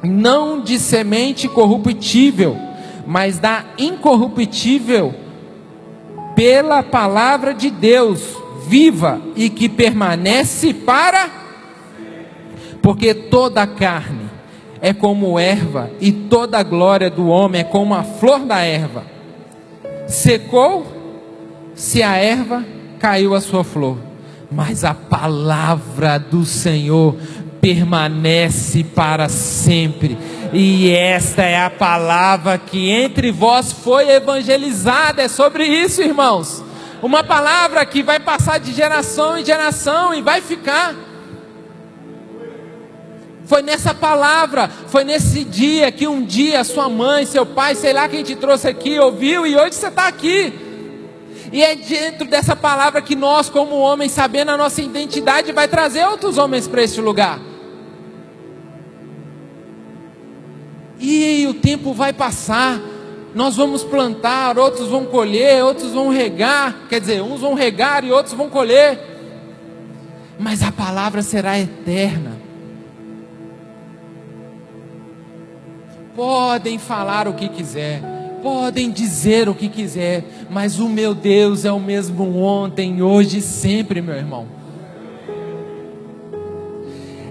não de semente corruptível, mas da incorruptível, pela palavra de Deus, viva e que permanece para... Porque toda a carne é como erva, e toda a glória do homem é como a flor da erva. Secou, se a erva, caiu a sua flor. Mas a palavra do Senhor permanece para sempre. E esta é a palavra que entre vós foi evangelizada. É sobre isso, irmãos. Uma palavra que vai passar de geração em geração e vai ficar. Foi nessa palavra, foi nesse dia que um dia sua mãe, seu pai, sei lá quem te trouxe aqui, ouviu, e hoje você está aqui. E é dentro dessa palavra que nós, como homens, sabendo a nossa identidade, vai trazer outros homens para este lugar. E o tempo vai passar, nós vamos plantar, outros vão colher, outros vão regar, quer dizer, uns vão regar e outros vão colher. mas a palavra será eterna. Podem falar o que quiser, podem dizer o que quiser, mas o meu Deus é o mesmo ontem, hoje e sempre, meu irmão.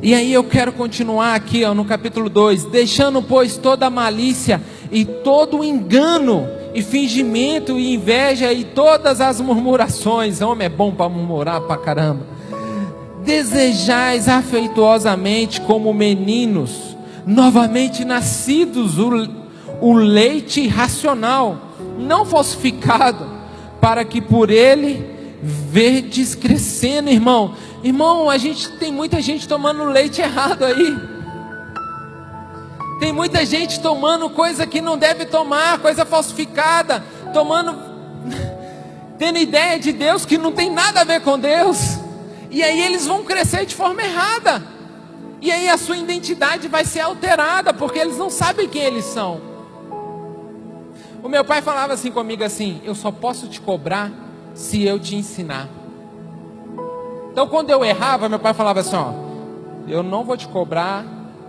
E aí eu quero continuar aqui no capítulo 2, deixando pois toda a malícia e todo o engano e fingimento e inveja e todas as murmurações. Homem é bom para murmurar pra caramba. Desejais afetuosamente como meninos novamente nascidos o leite racional, não falsificado, para que por ele verdes crescendo, irmão. Irmão, tem muita gente tomando leite errado aí. Tem muita gente tomando coisa que não deve tomar, coisa falsificada, tendo ideia de Deus que não tem nada a ver com Deus. E aí eles vão crescer de forma errada. E aí a sua identidade vai ser alterada, porque eles não sabem quem eles são. O meu pai falava assim comigo assim: eu só posso te cobrar se eu te ensinar. Então quando eu errava, meu pai falava assim: ó, eu não vou te cobrar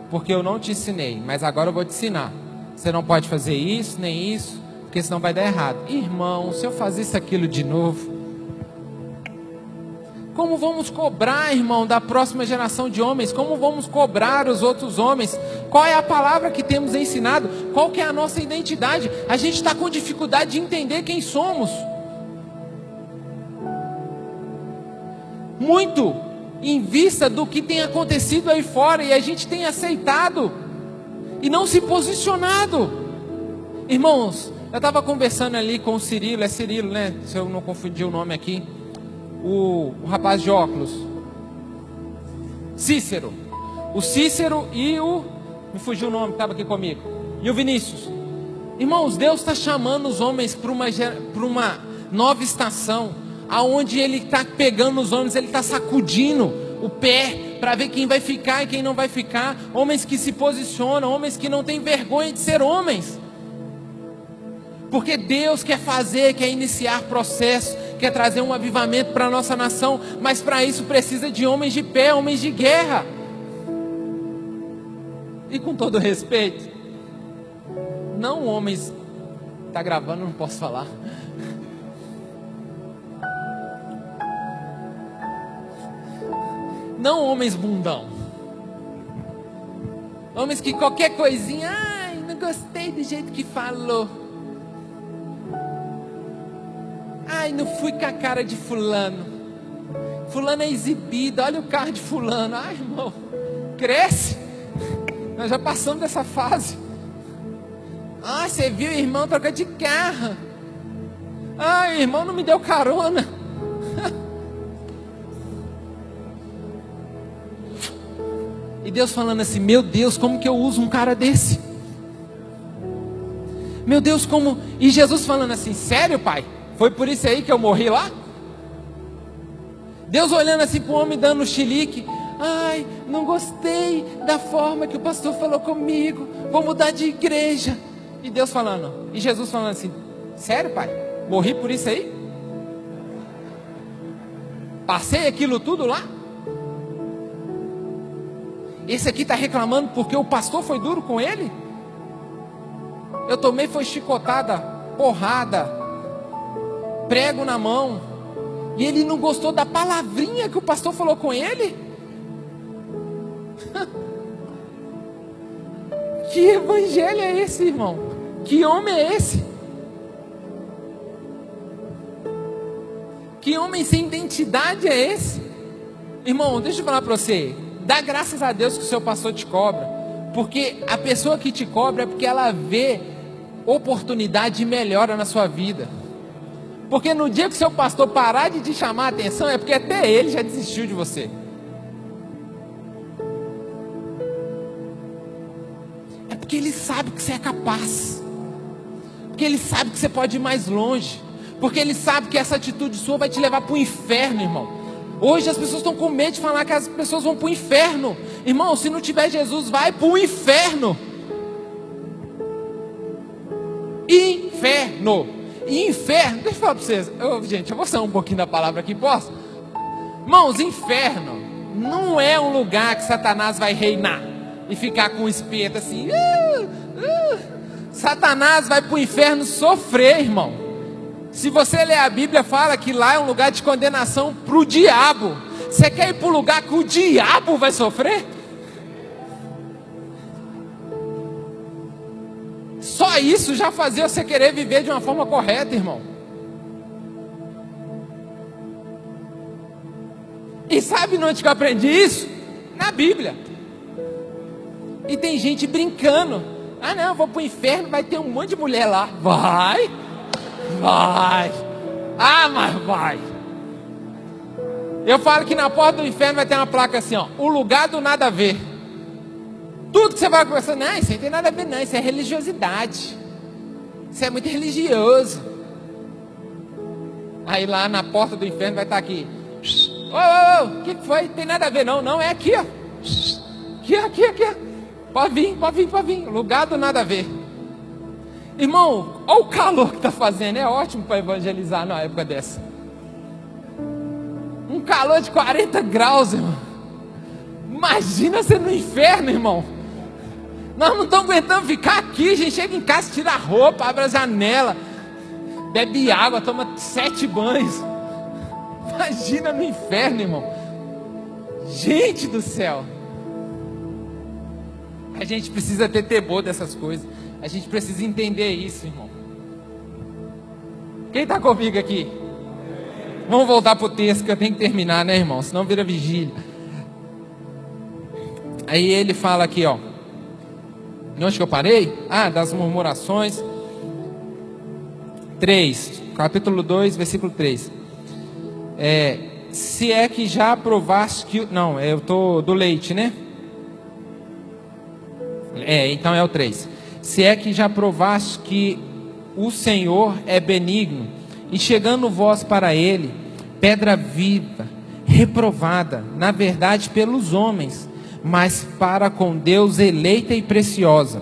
porque eu não te ensinei, mas agora eu vou te ensinar. Você não pode fazer isso, nem isso, porque senão vai dar errado. Irmão, se eu fazesse aquilo de novo, como vamos cobrar, irmão, da próxima geração de homens? Como vamos cobrar os outros homens? Qual é a palavra que temos ensinado? Qual que é a nossa identidade? A gente está com dificuldade de entender quem somos. Muito em vista do que tem acontecido aí fora, e a gente tem aceitado e não se posicionado. Irmãos, eu estava conversando ali com o Cirilo, é Cirilo, né? Se eu não confundir o nome aqui. O rapaz de óculos, Cícero, o Cícero e me fugiu o nome que estava aqui comigo, e o Vinícius. Irmãos, Deus está chamando os homens para uma nova estação, aonde Ele está pegando os homens, Ele está sacudindo o pé, para ver quem vai ficar e quem não vai ficar, homens que se posicionam, homens que não têm vergonha de ser homens, porque Deus quer iniciar processo, quer trazer um avivamento para a nossa nação, mas para isso precisa de homens de pé, homens de guerra. E com todo respeito, não homens, está gravando, não posso falar, não homens bundão, homens que qualquer coisinha, ai, não gostei do jeito que falou, ai, não fui com a cara de fulano, fulano é exibido, olha o carro de fulano, ai, irmão, cresce, nós já passamos dessa fase. Ah, você viu o irmão trocar de carro, ai, irmão não me deu carona. E Deus falando assim: meu Deus, como que eu uso um cara desse? Meu Deus, como... E Jesus falando assim: sério, pai? Foi por isso aí que eu morri lá? Deus olhando assim para o homem dando chilique: ai, não gostei da forma que o pastor falou comigo, vou mudar de igreja. E Deus falando, e Jesus falando assim: sério, pai? Morri por isso aí? Passei aquilo tudo lá? Esse aqui está reclamando porque o pastor foi duro com ele? Eu tomei, foi chicotada, porrada, prego na mão, e ele não gostou da palavrinha que o pastor falou com ele? Que evangelho é esse, irmão? Que homem é esse? Que homem sem identidade é esse? Irmão, deixa eu falar para você, dá graças a Deus que o seu pastor te cobra, porque a pessoa que te cobra é porque ela vê oportunidade e melhora na sua vida. Porque no dia que o seu pastor parar de te chamar a atenção, é porque até ele já desistiu de você. É porque ele sabe que você é capaz, porque ele sabe que você pode ir mais longe, porque ele sabe que essa atitude sua vai te levar para o inferno, irmão. Hoje as pessoas estão com medo de falar que as pessoas vão para o inferno. Irmão, se não tiver Jesus, vai para o inferno. Inferno. Inferno, deixa eu falar para vocês. Gente, eu vou sair um pouquinho da palavra aqui, posso? Irmãos, inferno não é um lugar que Satanás vai reinar e ficar com o espeto assim. Satanás vai para o inferno sofrer, irmão. Se você ler a Bíblia, fala que lá é um lugar de condenação para o diabo. Você quer ir para o lugar que o diabo vai sofrer? Só isso já fazia você querer viver de uma forma correta, irmão. E sabe onde que eu aprendi isso? Na Bíblia. E tem gente brincando. Ah não, eu vou para o inferno, vai ter um monte de mulher lá. Vai. Ah, mas vai. Eu falo que na porta do inferno vai ter uma placa assim, ó: o lugar do nada a ver. Tudo que você vai conversar, não, isso aí não tem nada a ver não, isso é religiosidade. Isso é muito religioso. Aí lá na porta do inferno vai estar aqui: ô, o que foi? Tem nada a ver não, não, é aqui, ó. Aqui, ó. Pode vir. Lugar do nada a ver. Irmão, olha o calor que está fazendo. É ótimo para evangelizar numa época dessa. Um calor de 40 graus, irmão. Imagina você no inferno, irmão. Nós não estamos aguentando ficar aqui. A gente chega em casa, tira a roupa, abre a janela, bebe água, toma 7 banhos. Imagina no inferno, irmão. Gente do céu. A gente precisa ter temor dessas coisas. A gente precisa entender isso, irmão. Quem está comigo aqui? Vamos voltar para o texto que eu tenho que terminar, né, irmão? Senão vira vigília. Aí ele fala aqui, ó. Onde que eu parei? Ah, das murmurações. 3, capítulo 2, versículo 3. Se é que já provaste que... Não, eu estou do leite, né? Então é o 3. Se é que já provaste que o Senhor é benigno, e chegando vós para ele, pedra viva, reprovada, na verdade pelos homens, mas para com Deus eleita e preciosa,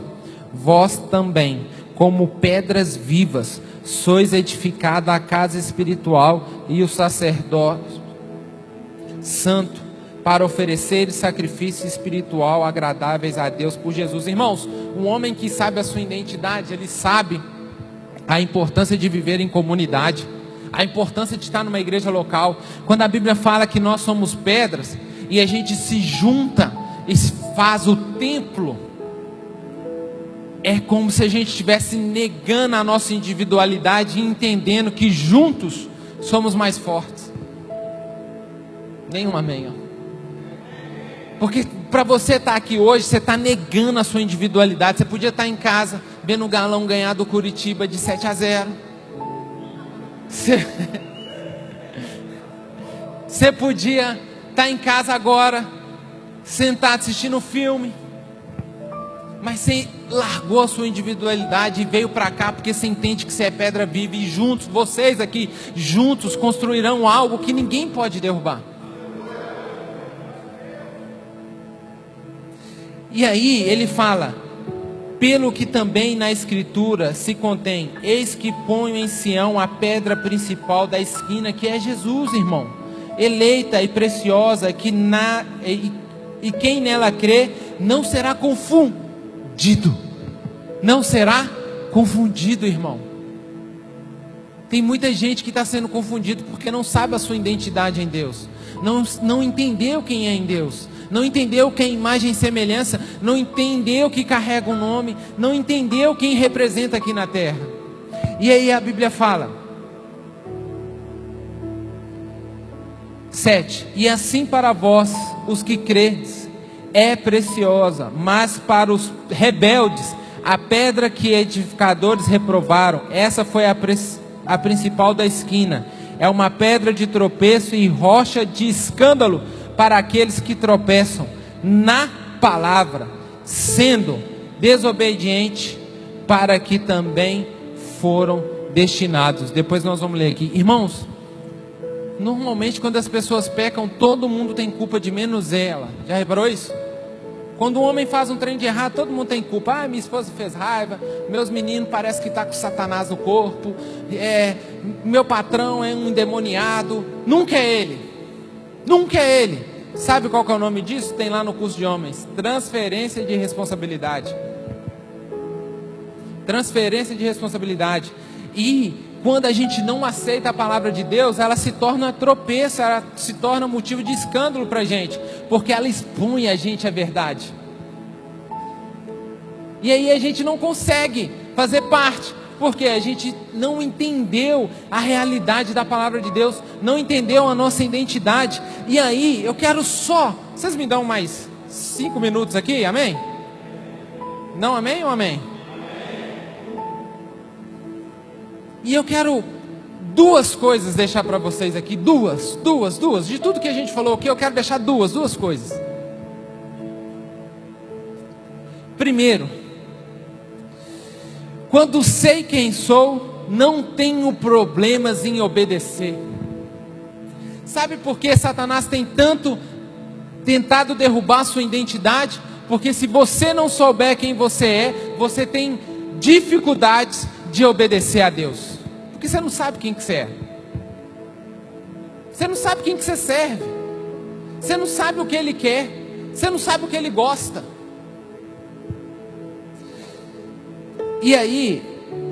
vós também, como pedras vivas, sois edificada a casa espiritual e o sacerdócio santo, para oferecer sacrifício espiritual agradáveis a Deus por Jesus. Irmãos, um homem que sabe a sua identidade, ele sabe a importância de viver em comunidade, a importância de estar numa igreja local. Quando a Bíblia fala que nós somos pedras e a gente se junta e faz o templo, é como se a gente estivesse negando a nossa individualidade e entendendo que juntos somos mais fortes. Nenhum amém, ó. Porque para você estar aqui hoje, você está negando a sua individualidade. Você podia estar em casa, vendo o Galão ganhar do Curitiba de 7-0. Você podia estar em casa agora, sentado assistindo um filme. Mas você largou a sua individualidade e veio para cá porque você entende que você é pedra viva. E juntos, vocês aqui, juntos construirão algo que ninguém pode derrubar. E aí ele fala: pelo que também na escritura se contém, eis que ponho em Sião a pedra principal da esquina, que é Jesus, irmão, eleita e preciosa, e quem nela crê não será confundido. Não será confundido, irmão. Tem muita gente que está sendo confundido porque não sabe a sua identidade em Deus, não entendeu quem é em Deus, não entendeu que é imagem e semelhança, não entendeu que carrega um nome, não entendeu quem representa aqui na terra. E aí a Bíblia fala, 7, e assim para vós, os que credes, é preciosa, mas para os rebeldes, a pedra que edificadores reprovaram, essa foi a principal da esquina, é uma pedra de tropeço e rocha de escândalo para aqueles que tropeçam na palavra, sendo desobediente, para que também foram destinados. Depois nós vamos ler aqui. Irmãos, normalmente quando as pessoas pecam, todo mundo tem culpa de menos ela. Já reparou isso? Quando um homem faz um trem de errado, todo mundo tem culpa. Ah, minha esposa fez raiva, meus meninos parece que está com Satanás no corpo, meu patrão é um endemoniado. Nunca é ele. Nunca é ele. Sabe qual que é o nome disso? Tem lá no curso de homens: transferência de responsabilidade. Transferência de responsabilidade. E quando a gente não aceita a palavra de Deus, ela se torna tropeço, ela se torna motivo de escândalo para a gente, porque ela expõe a gente à verdade. E aí a gente não consegue fazer parte, porque a gente não entendeu a realidade da palavra de Deus, não entendeu a nossa identidade. E aí eu quero só, vocês me dão mais 5 minutos aqui, amém? Não amém ou amém? E eu quero 2 coisas deixar para vocês aqui, duas, de tudo que a gente falou aqui, eu quero deixar duas coisas. Primeiro, quando sei quem sou, não tenho problemas em obedecer. Sabe por que Satanás tem tanto tentado derrubar sua identidade? Porque se você não souber quem você é, você tem dificuldades de obedecer a Deus, porque você não sabe quem que você é, você não sabe quem que você serve, você não sabe o que Ele quer, você não sabe o que Ele gosta. E aí,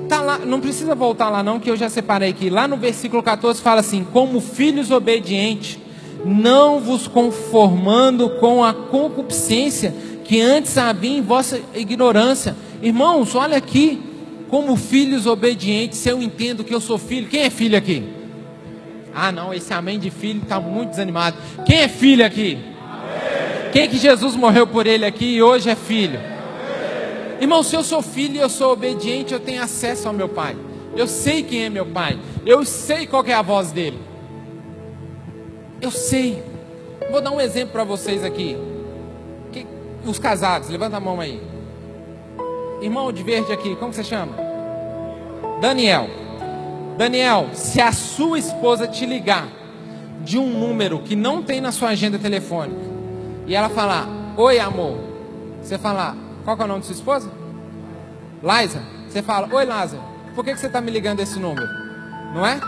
tá lá, não precisa voltar lá não, que eu já separei aqui, lá no versículo 14 fala assim: como filhos obedientes, não vos conformando com a concupiscência que antes havia em vossa ignorância. Irmãos, olha aqui, como filhos obedientes, se eu entendo que eu sou filho. Quem é filho aqui? Ah não, esse amém de filho está muito desanimado. Quem é filho aqui? Amém. Quem que Jesus morreu por ele aqui e hoje é filho? Amém. Irmão, se eu sou filho e eu sou obediente, eu tenho acesso ao meu pai. Eu sei quem é meu pai, eu sei qual que é a voz dele, eu sei. Vou dar um exemplo para vocês aqui. Os casados, levanta a mão aí. Irmão de verde aqui, como você chama? Daniel. Daniel, se a sua esposa te ligar de um número que não tem na sua agenda telefônica e ela falar: oi amor, você falar: qual que é o nome de sua esposa? Liza. Você fala: oi Lázaro, por que você está me ligando esse número? Não é?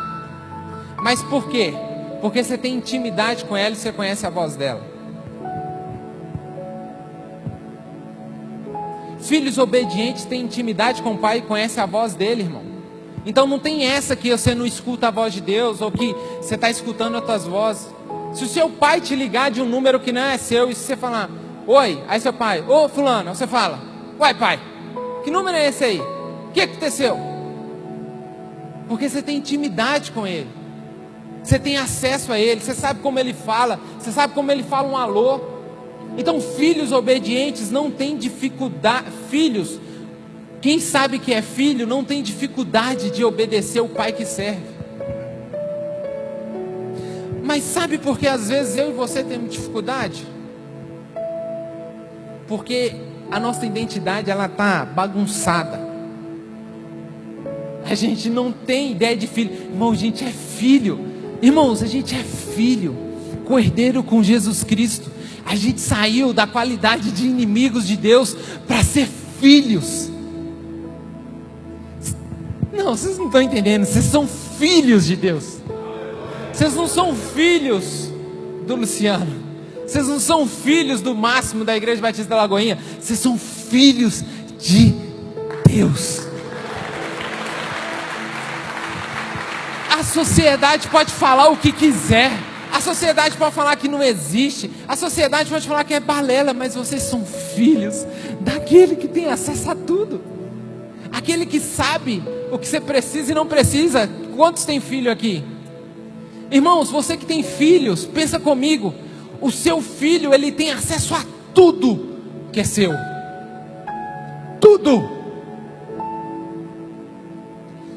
Mas por quê? Porque você tem intimidade com ela e você conhece a voz dela. Filhos obedientes têm intimidade com o pai e conhecem a voz dele, irmão. Então não tem essa que você não escuta a voz de Deus, ou que você está escutando outras vozes. Se o seu pai te ligar de um número que não é seu, e se você falar: oi, aí seu pai: ô fulano, aí você fala: uai pai, que número é esse aí? O que aconteceu? Porque você tem intimidade com ele, você tem acesso a ele, você sabe como ele fala, você sabe como ele fala um alô. Então filhos obedientes não tem dificuldade. Filhos, quem sabe que é filho, não tem dificuldade de obedecer o pai que serve. Mas sabe por que às vezes eu e você temos dificuldade? Porque a nossa identidade, ela está bagunçada. A gente não tem ideia de filho. Irmão, a gente é filho. Irmãos, a gente é filho, co-herdeiro com Jesus Cristo. A gente saiu da qualidade de inimigos de Deus para ser filhos. Não, vocês não estão entendendo. Vocês são filhos de Deus. Vocês não são filhos do Luciano. Vocês não são filhos do Máximo da Igreja Batista da Lagoinha. Vocês são filhos de Deus. A sociedade pode falar o que quiser. A sociedade pode falar que não existe. A sociedade pode falar que é balela. Mas vocês são filhos daquele que tem acesso a tudo. Aquele que sabe o que você precisa e não precisa. Quantos tem filho aqui? Irmãos, você que tem filhos, pensa comigo. O seu filho, ele tem acesso a tudo que é seu. Tudo.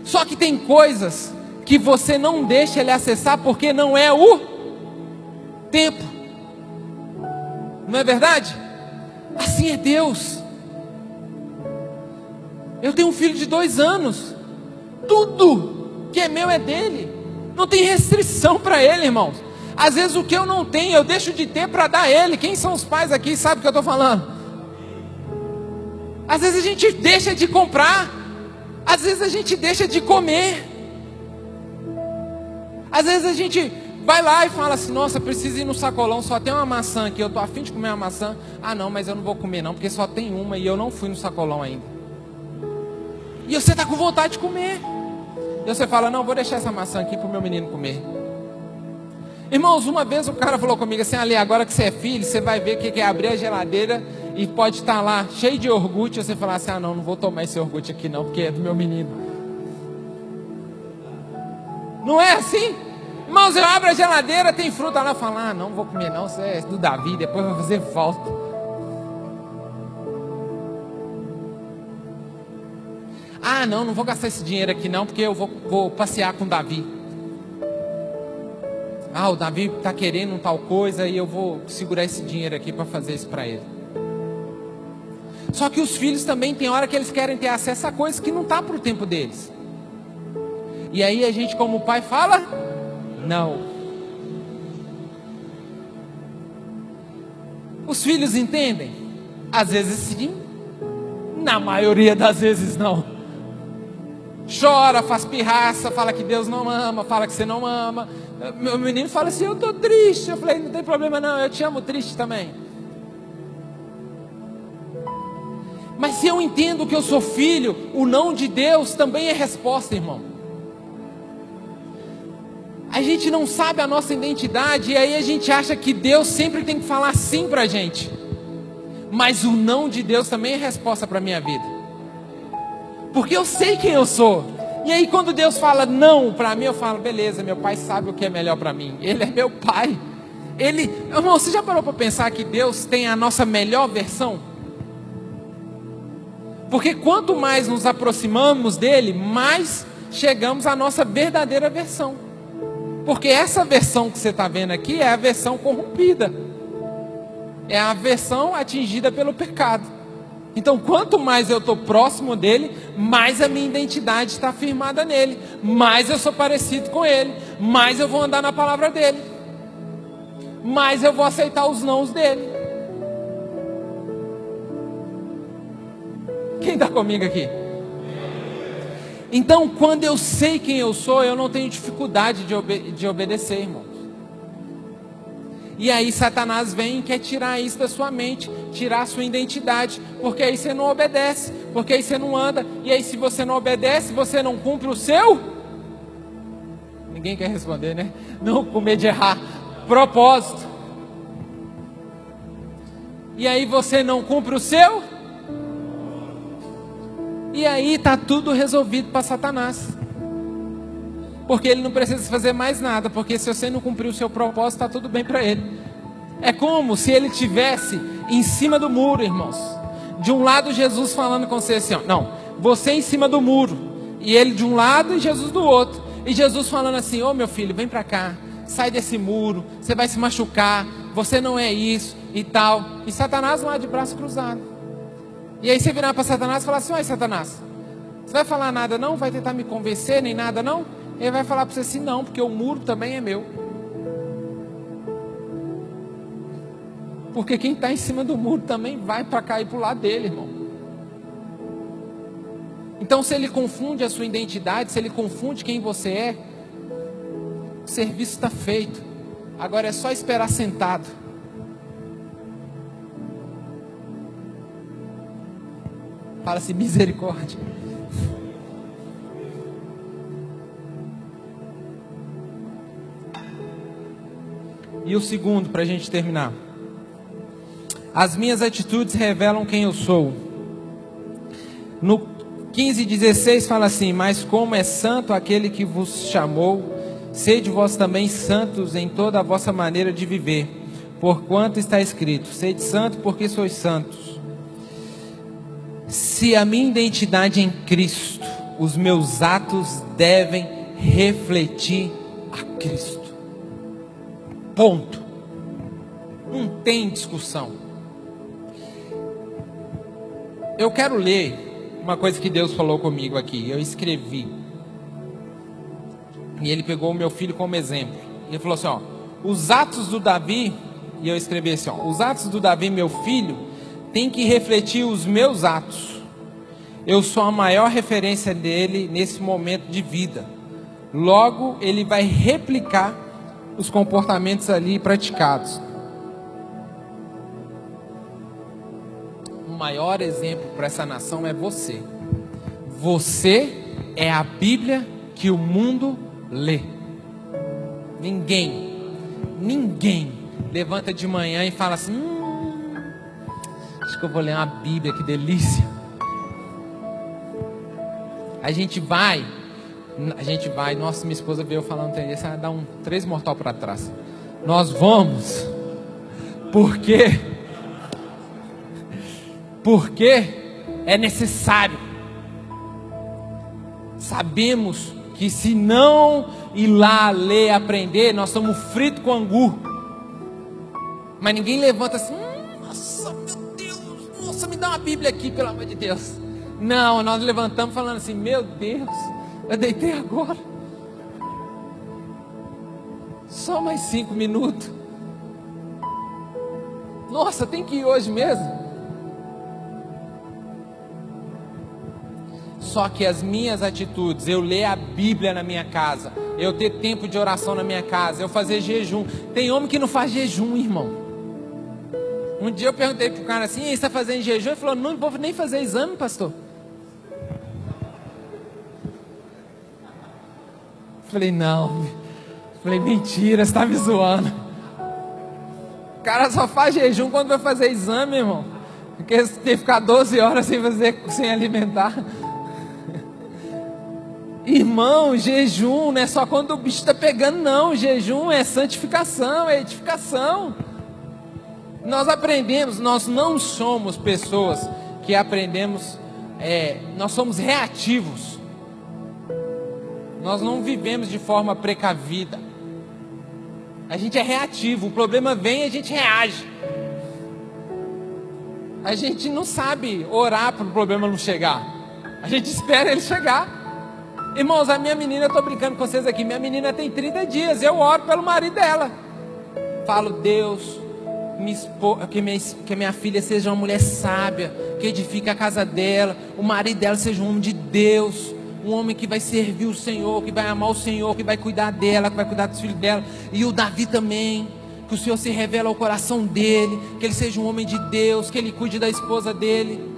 Só que tem coisas que você não deixa ele acessar porque não é o tempo. Não é verdade? Assim é Deus. Eu tenho um filho de 2 anos. Tudo que é meu é dele. Não tem restrição para ele, irmãos. Às vezes o que eu não tenho, eu deixo de ter para dar a ele. Quem são os pais aqui sabe o que eu estou falando? Às vezes a gente deixa de comprar. Às vezes a gente deixa de comer. Às vezes a gente Vai lá e fala assim, nossa, preciso ir no sacolão, só tem uma maçã aqui, eu estou a fim de comer uma maçã. Ah não, mas eu não vou comer não, porque só tem uma e eu não fui no sacolão ainda. E você está com vontade de comer. E você fala, não, vou deixar essa maçã aqui para o meu menino comer. Irmãos, uma vez o cara falou comigo assim, ali, agora que você é filho, você vai ver o que é abrir a geladeira e pode estar lá cheio de iogurte, e você falar assim, ah não vou tomar esse iogurte aqui não, porque é do meu menino. Não é assim? Irmãos, eu abro a geladeira, tem fruta lá, eu falo, ah não vou comer não, isso é do Davi, depois vai fazer falta. Ah não vou gastar esse dinheiro aqui não, porque eu vou passear com o Davi. Ah, o Davi está querendo tal coisa e eu vou segurar esse dinheiro aqui para fazer isso para ele. Só que os filhos também tem hora que eles querem ter acesso a coisas que não está para o tempo deles. E aí a gente como pai fala, não. Os filhos entendem? Às vezes sim, na maioria das vezes não. Chora, faz pirraça, fala que Deus não ama, fala que você não ama. Meu menino fala assim, eu estou triste. Eu falei, não tem problema não, eu te amo triste também. Mas se eu entendo que eu sou filho, o não de Deus também é resposta, irmão. A gente não sabe a nossa identidade e aí a gente acha que Deus sempre tem que falar sim para a gente. Mas o não de Deus também é resposta para a minha vida. Porque eu sei quem eu sou. E aí quando Deus fala não para mim, eu falo, beleza, meu pai sabe o que é melhor para mim. Ele é meu pai. Irmão, você já parou para pensar que Deus tem a nossa melhor versão? Porque quanto mais nos aproximamos dele, mais chegamos à nossa verdadeira versão. Porque essa versão que você está vendo aqui é a versão corrompida. É a versão atingida pelo pecado. Então, quanto mais eu estou próximo dele, mais a minha identidade está firmada nele, mais eu sou parecido com ele, mais eu vou andar na palavra dele, mais eu vou aceitar os nãos dele. Quem está comigo aqui? Então, quando eu sei quem eu sou, eu não tenho dificuldade de obedecer, irmãos. E aí Satanás vem e quer tirar isso da sua mente, tirar a sua identidade, porque aí você não obedece, porque aí você não anda, e aí se você não obedece, você não cumpre o seu, ninguém quer responder, né? Não, com medo de errar, propósito. E aí você não cumpre o seu, e aí está tudo resolvido para Satanás. Porque ele não precisa fazer mais nada, porque se você não cumprir o seu propósito, está tudo bem para ele. É como se ele estivesse em cima do muro, irmãos. De um lado Jesus falando com você assim, ó, não, você em cima do muro, e ele de um lado e Jesus do outro. E Jesus falando assim, ô meu filho, vem para cá, sai desse muro, você vai se machucar, você não é isso e tal. E Satanás lá de braço cruzado. E aí você virar para Satanás e falar assim, oi Satanás, você vai falar nada não? Vai tentar me convencer nem nada não? Ele vai falar para você assim, não, porque o muro também é meu. Porque quem está em cima do muro também vai para cair para o lado dele, irmão. Então se ele confunde a sua identidade, se ele confunde quem você é, o serviço está feito. Agora é só esperar sentado. Fala assim, misericórdia. E o segundo, para a gente terminar. As minhas atitudes revelam quem eu sou. No 15:16 fala assim, mas como é santo aquele que vos chamou, sede vós também santos em toda a vossa maneira de viver, porquanto está escrito, sede santo porque sois santos. Se a minha identidade é em Cristo, os meus atos devem refletir a Cristo. Ponto. Não tem discussão. Eu quero ler uma coisa que Deus falou comigo aqui. Eu escrevi. E ele pegou o meu filho como exemplo. Ele falou assim, ó, os atos do Davi, e eu escrevi assim, ó, os atos do Davi, meu filho, tem que refletir os meus atos. Eu sou a maior referência dele nesse momento de vida. Logo, ele vai replicar os comportamentos ali praticados. O maior exemplo para essa nação é você. Você é a Bíblia que o mundo lê. Ninguém levanta de manhã e fala assim: acho que eu vou ler uma Bíblia, que delícia. A gente vai, nossa, minha esposa veio falando, você vai dar 3 mortal para trás. Nós vamos, porque é necessário. Sabemos que se não ir lá ler, aprender, nós somos fritos com angu. Mas ninguém levanta assim: nossa, meu Deus, nossa, me dá uma Bíblia aqui, pelo amor de Deus. Não, nós levantamos falando assim: meu Deus, eu deitei agora. Só mais 5 minutos. Nossa, tem que ir hoje mesmo. Só que as minhas atitudes, eu ler a Bíblia na minha casa, eu ter tempo de oração na minha casa, eu fazer jejum. Tem homem que não faz jejum, irmão. Um dia eu perguntei pro cara assim: você está fazendo jejum? Ele falou: não vou nem fazer exame, pastor. Falei: não. Falei: mentira, você está me zoando. O cara só faz jejum quando vai fazer exame, irmão. Porque você tem que ficar 12 horas sem alimentar. Irmão, jejum não é só quando o bicho está pegando, não. Jejum é santificação, é edificação. Nós aprendemos, nós não somos pessoas que aprendemos, nós somos reativos. Nós não vivemos de forma precavida. A gente é reativo, o problema vem e a gente reage. A gente não sabe orar para o problema não chegar. A gente espera ele chegar. Irmãos, a minha menina, eu estou brincando com vocês aqui, minha menina tem 30 dias, eu oro pelo marido dela. Falo: Deus, que minha filha seja uma mulher sábia, que edifique a casa dela, o marido dela seja um homem de Deus, um homem que vai servir o Senhor, que vai amar o Senhor, que vai cuidar dela, que vai cuidar dos filhos dela, e o Davi também, que o Senhor se revele ao coração dele, que ele seja um homem de Deus, que ele cuide da esposa dele,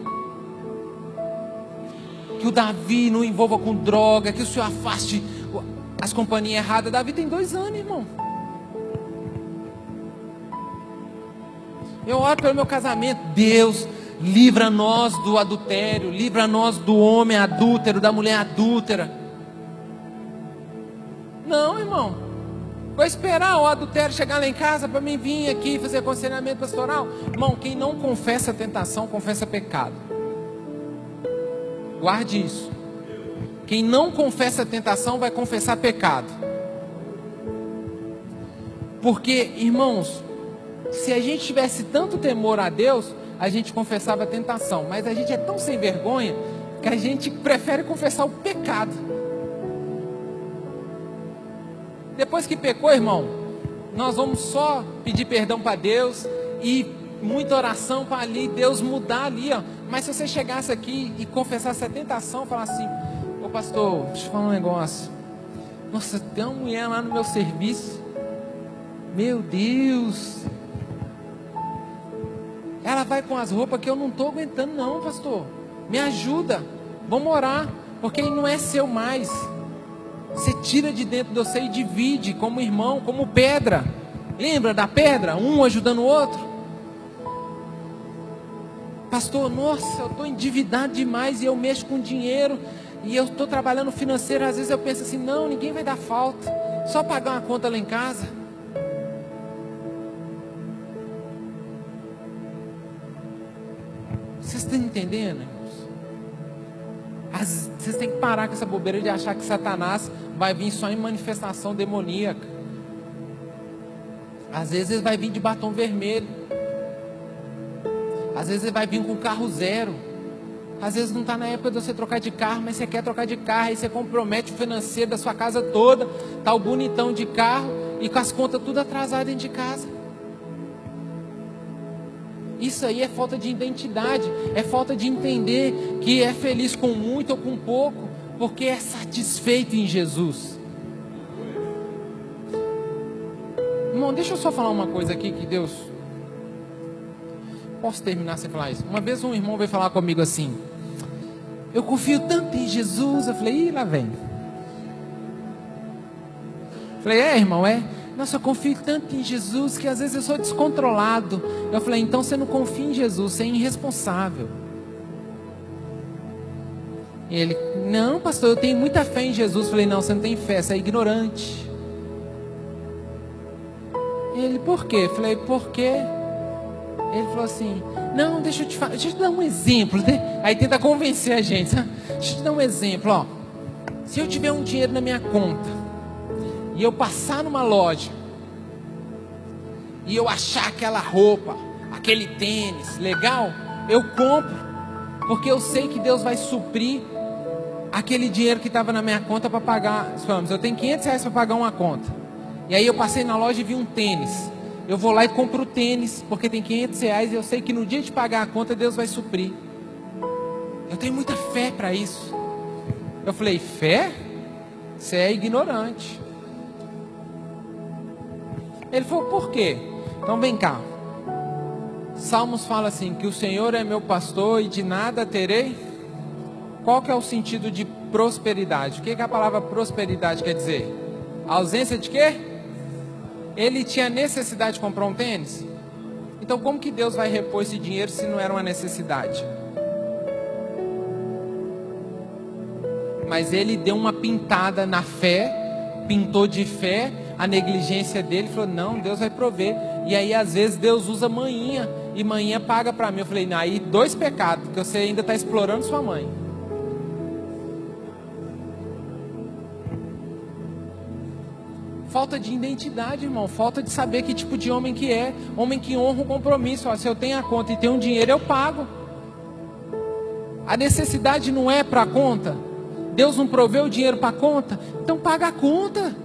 que o Davi não envolva com droga, que o Senhor afaste as companhias erradas. Davi tem 2 anos, irmão. Eu oro pelo meu casamento: Deus, livra nós do adultério, livra nós do homem adúltero, da mulher adúltera. Não, irmão, vou esperar o adultério chegar lá em casa para mim vir aqui fazer aconselhamento pastoral. Irmão, quem não confessa a tentação, confessa pecado. Guarde isso. Quem não confessa a tentação vai confessar pecado. Porque, irmãos, se a gente tivesse tanto temor a Deus, a gente confessava a tentação. Mas a gente é tão sem vergonha que a gente prefere confessar o pecado. Depois que pecou, irmão, nós vamos só pedir perdão para Deus e muita oração para ali Deus mudar ali, ó. Mas se você chegasse aqui e confessasse a tentação, falasse assim: ô pastor, deixa eu falar um negócio. Nossa, tem uma mulher lá no meu serviço, meu Deus, ela vai com as roupas que eu não estou aguentando não, pastor, me ajuda, vamos orar, porque não é seu mais. Você tira de dentro de você e divide como irmão, como pedra. Lembra da pedra? Um ajudando o outro. Pastor, nossa, eu estou endividado demais e eu mexo com dinheiro e eu estou trabalhando financeiro. Às vezes eu penso assim: não, ninguém vai dar falta, só pagar uma conta lá em casa. Vocês estão entendendo, irmãos? Vocês têm que parar com essa bobeira de achar que Satanás vai vir só em manifestação demoníaca. Às vezes ele vai vir de batom vermelho. Às vezes ele vai vir com carro zero. Às vezes não está na época de você trocar de carro, mas você quer trocar de carro, aí você compromete o financeiro da sua casa toda, está o bonitão de carro e com as contas tudo atrasadas dentro de casa. Isso aí é falta de identidade, é falta de entender que é feliz com muito ou com pouco, porque é satisfeito em Jesus. Irmão, deixa eu só falar uma coisa aqui que Deus... Posso terminar sem falar isso? Uma vez um irmão veio falar comigo assim: eu confio tanto em Jesus. Eu falei, ih, lá vem. Falei, irmão, Nossa, eu confio tanto em Jesus que às vezes eu sou descontrolado. Eu falei, então você não confia em Jesus, você é irresponsável. E ele, não, pastor, eu tenho muita fé em Jesus. Eu falei, não, você não tem fé, você é ignorante. E ele, por quê? Eu falei, por quê? Ele falou assim, não, deixa eu te dar um exemplo. Aí tenta convencer a gente, sabe? Deixa eu te dar um exemplo, ó. Se eu tiver um dinheiro na minha conta e eu passar numa loja e eu achar aquela roupa, aquele tênis legal, eu compro, porque eu sei que Deus vai suprir aquele dinheiro que estava na minha conta para pagar. Vamos, eu tenho R$500 para pagar uma conta, e aí eu passei na loja e vi um tênis. Eu vou lá e compro o tênis, porque tem R$500 e eu sei que no dia de pagar a conta Deus vai suprir. Eu tenho muita fé para isso. Eu falei, fé? Você é ignorante. Ele falou, por quê? Então vem cá. Salmos fala assim, que o Senhor é meu pastor e de nada terei. Qual que é o sentido de prosperidade? O que a palavra prosperidade quer dizer? A ausência de quê? Ele tinha necessidade de comprar um tênis? Então como que Deus vai repor esse dinheiro se não era uma necessidade? Mas ele deu uma pintada na fé, pintou de fé a negligência dele, falou, não, Deus vai prover. E aí às vezes Deus usa manhinha, e manhinha paga para mim. Eu falei, não, aí 2 pecados, porque você ainda está explorando sua mãe. Falta de identidade, irmão, falta de saber que tipo de homem que é. Homem que honra o compromisso. Ó, se eu tenho a conta e tenho um dinheiro, eu pago. A necessidade não é para a conta. Deus não proveu o dinheiro para a conta, então paga a conta.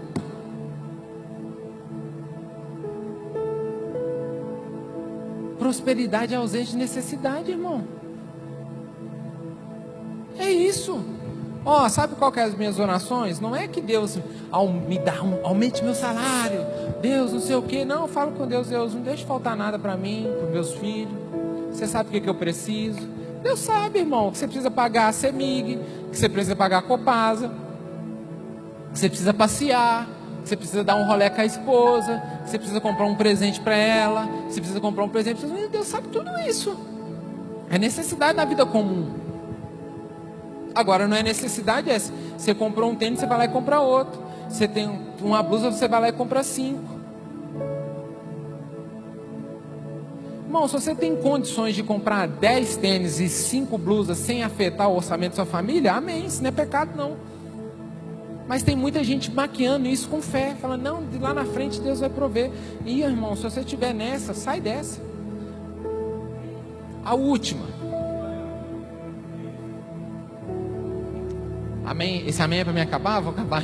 Prosperidade é ausente de necessidade, irmão. É isso. Ó, sabe qual que é as minhas orações? Não é que Deus me dá aumente meu salário, Deus não sei o que. Não, eu falo com Deus, Deus, não deixe faltar nada para mim, para os meus filhos. Você sabe o que eu preciso. Deus sabe, irmão, que você precisa pagar a CEMIG, que você precisa pagar a Copasa, que você precisa passear, que você precisa dar um rolê com a esposa, que você precisa comprar um presente para ela, que você precisa comprar um presente para você. Deus sabe tudo isso. É necessidade da vida comum. Agora não é necessidade essa. Você comprou um tênis, você vai lá e compra outro. Você tem uma blusa, você vai lá e compra 5. Irmão, se você tem condições de comprar 10 tênis e 5 blusas sem afetar o orçamento da sua família, amém, isso não é pecado não. Mas tem muita gente maquiando isso com fé, falando, não, de lá na frente Deus vai prover. E irmão, se você estiver nessa, sai dessa. A última. Amém? Esse amém é para me acabar? Vou acabar.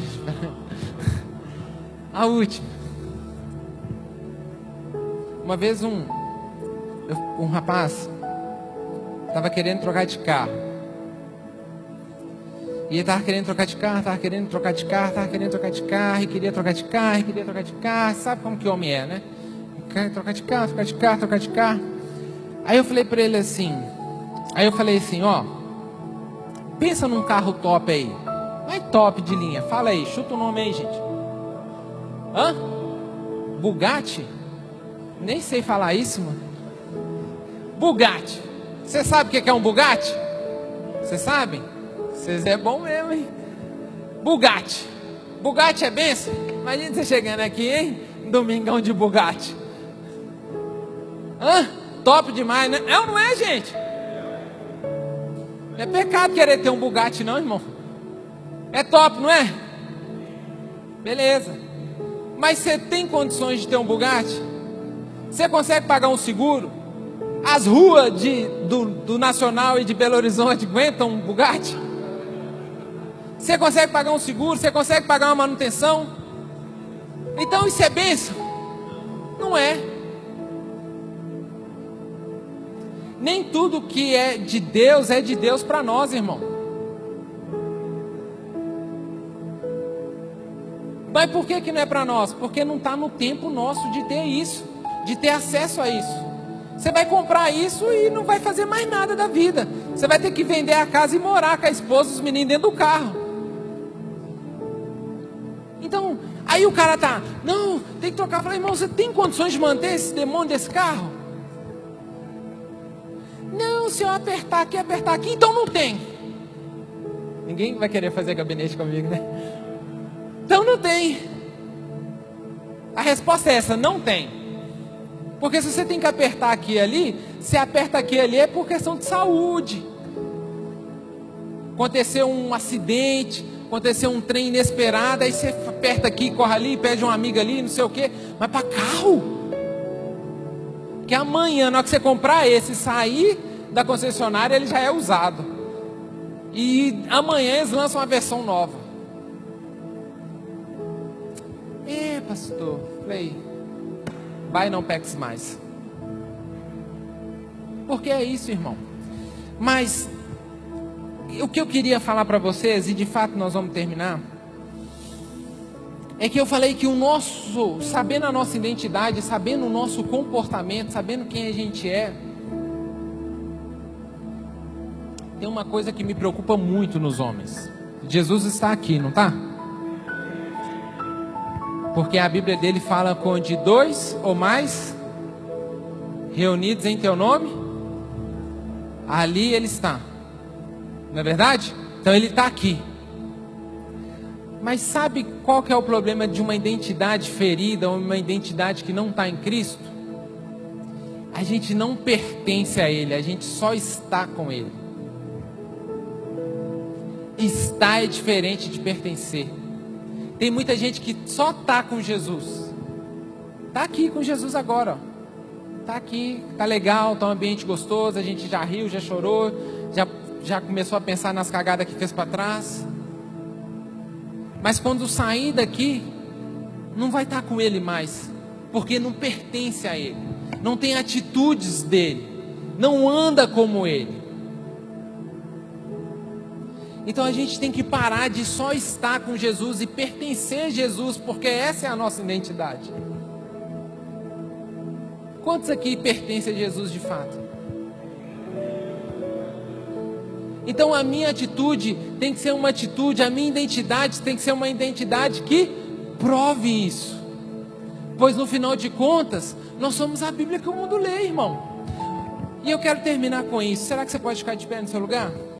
A última. Uma vez um rapaz estava querendo trocar de carro. E ele estava querendo trocar de carro, estava querendo trocar de carro, estava querendo trocar de carro, e queria trocar de carro, e queria trocar de carro. Sabe como que homem é, né? Quer trocar de carro, trocar de carro, trocar de carro. Aí eu falei para ele assim, ó, pensa num carro top aí. Não é top de linha, fala aí, chuta o nome aí, gente. Hã? Bugatti? Nem sei falar isso, mano. Bugatti. Você sabe o que é um Bugatti? Vocês sabem? Vocês é bom mesmo, hein? Bugatti. Bugatti é benção? Imagina você chegando aqui, hein? Domingão de Bugatti. Hã? Top demais, né? É ou não é, gente? Não é pecado querer ter um Bugatti não, irmão. É top, não é? Beleza. Mas você tem condições de ter um Bugatti? Você consegue pagar um seguro? As ruas do Nacional e de Belo Horizonte aguentam um Bugatti? Você consegue pagar um seguro? Você consegue pagar uma manutenção? Então isso é bênção? Não é. Nem tudo que é de Deus para nós, irmão. Mas por que não é para nós? Porque não está no tempo nosso de ter isso, de ter acesso a isso. Você vai comprar isso e não vai fazer mais nada da vida. Você vai ter que vender a casa e morar com a esposa e os meninos dentro do carro. Então, aí o cara tá, não, tem que trocar. Eu falei, irmão, você tem condições de manter esse demônio desse carro? Não, se eu apertar aqui, então não tem. Ninguém vai querer fazer gabinete comigo, né? Então não tem. A resposta é essa, não tem. Porque se você tem que apertar aqui e ali, se aperta aqui e ali é por questão de saúde. Aconteceu um acidente, aconteceu um trem inesperado, aí você aperta aqui, corre ali, pede um amigo ali, não sei o quê. Mas para carro? Que amanhã, na hora que você comprar esse e sair da concessionária, ele já é usado. E amanhã eles lançam uma versão nova. Pastor, falei, vai, não peques mais. Porque é isso, irmão. Mas o que eu queria falar para vocês, e de fato nós vamos terminar, é que eu falei que o nosso, sabendo a nossa identidade, sabendo o nosso comportamento, sabendo quem a gente é, tem uma coisa que me preocupa muito nos homens. Jesus está aqui, não está? Porque a Bíblia dele fala com de 2 ou mais reunidos em teu nome, ali ele está. Não é verdade? Então ele está aqui. Mas sabe qual que é o problema de uma identidade ferida, ou uma identidade que não está em Cristo? A gente não pertence a Ele, a gente só está com Ele. Estar é diferente de pertencer. Tem muita gente que só está com Jesus. Está aqui com Jesus agora. Está aqui, está legal, está um ambiente gostoso, a gente já riu, já chorou, já começou a pensar nas cagadas que fez para trás. Mas quando sair daqui, não vai estar com Ele mais, porque não pertence a Ele, não tem atitudes dele, não anda como Ele. Então a gente tem que parar de só estar com Jesus e pertencer a Jesus, porque essa é a nossa identidade. Quantos aqui pertencem a Jesus de fato? Então a minha atitude tem que ser uma atitude, a minha identidade tem que ser uma identidade que prove isso. Pois no final de contas, nós somos a Bíblia que o mundo lê, irmão. E eu quero terminar com isso. Será que você pode ficar de pé no seu lugar?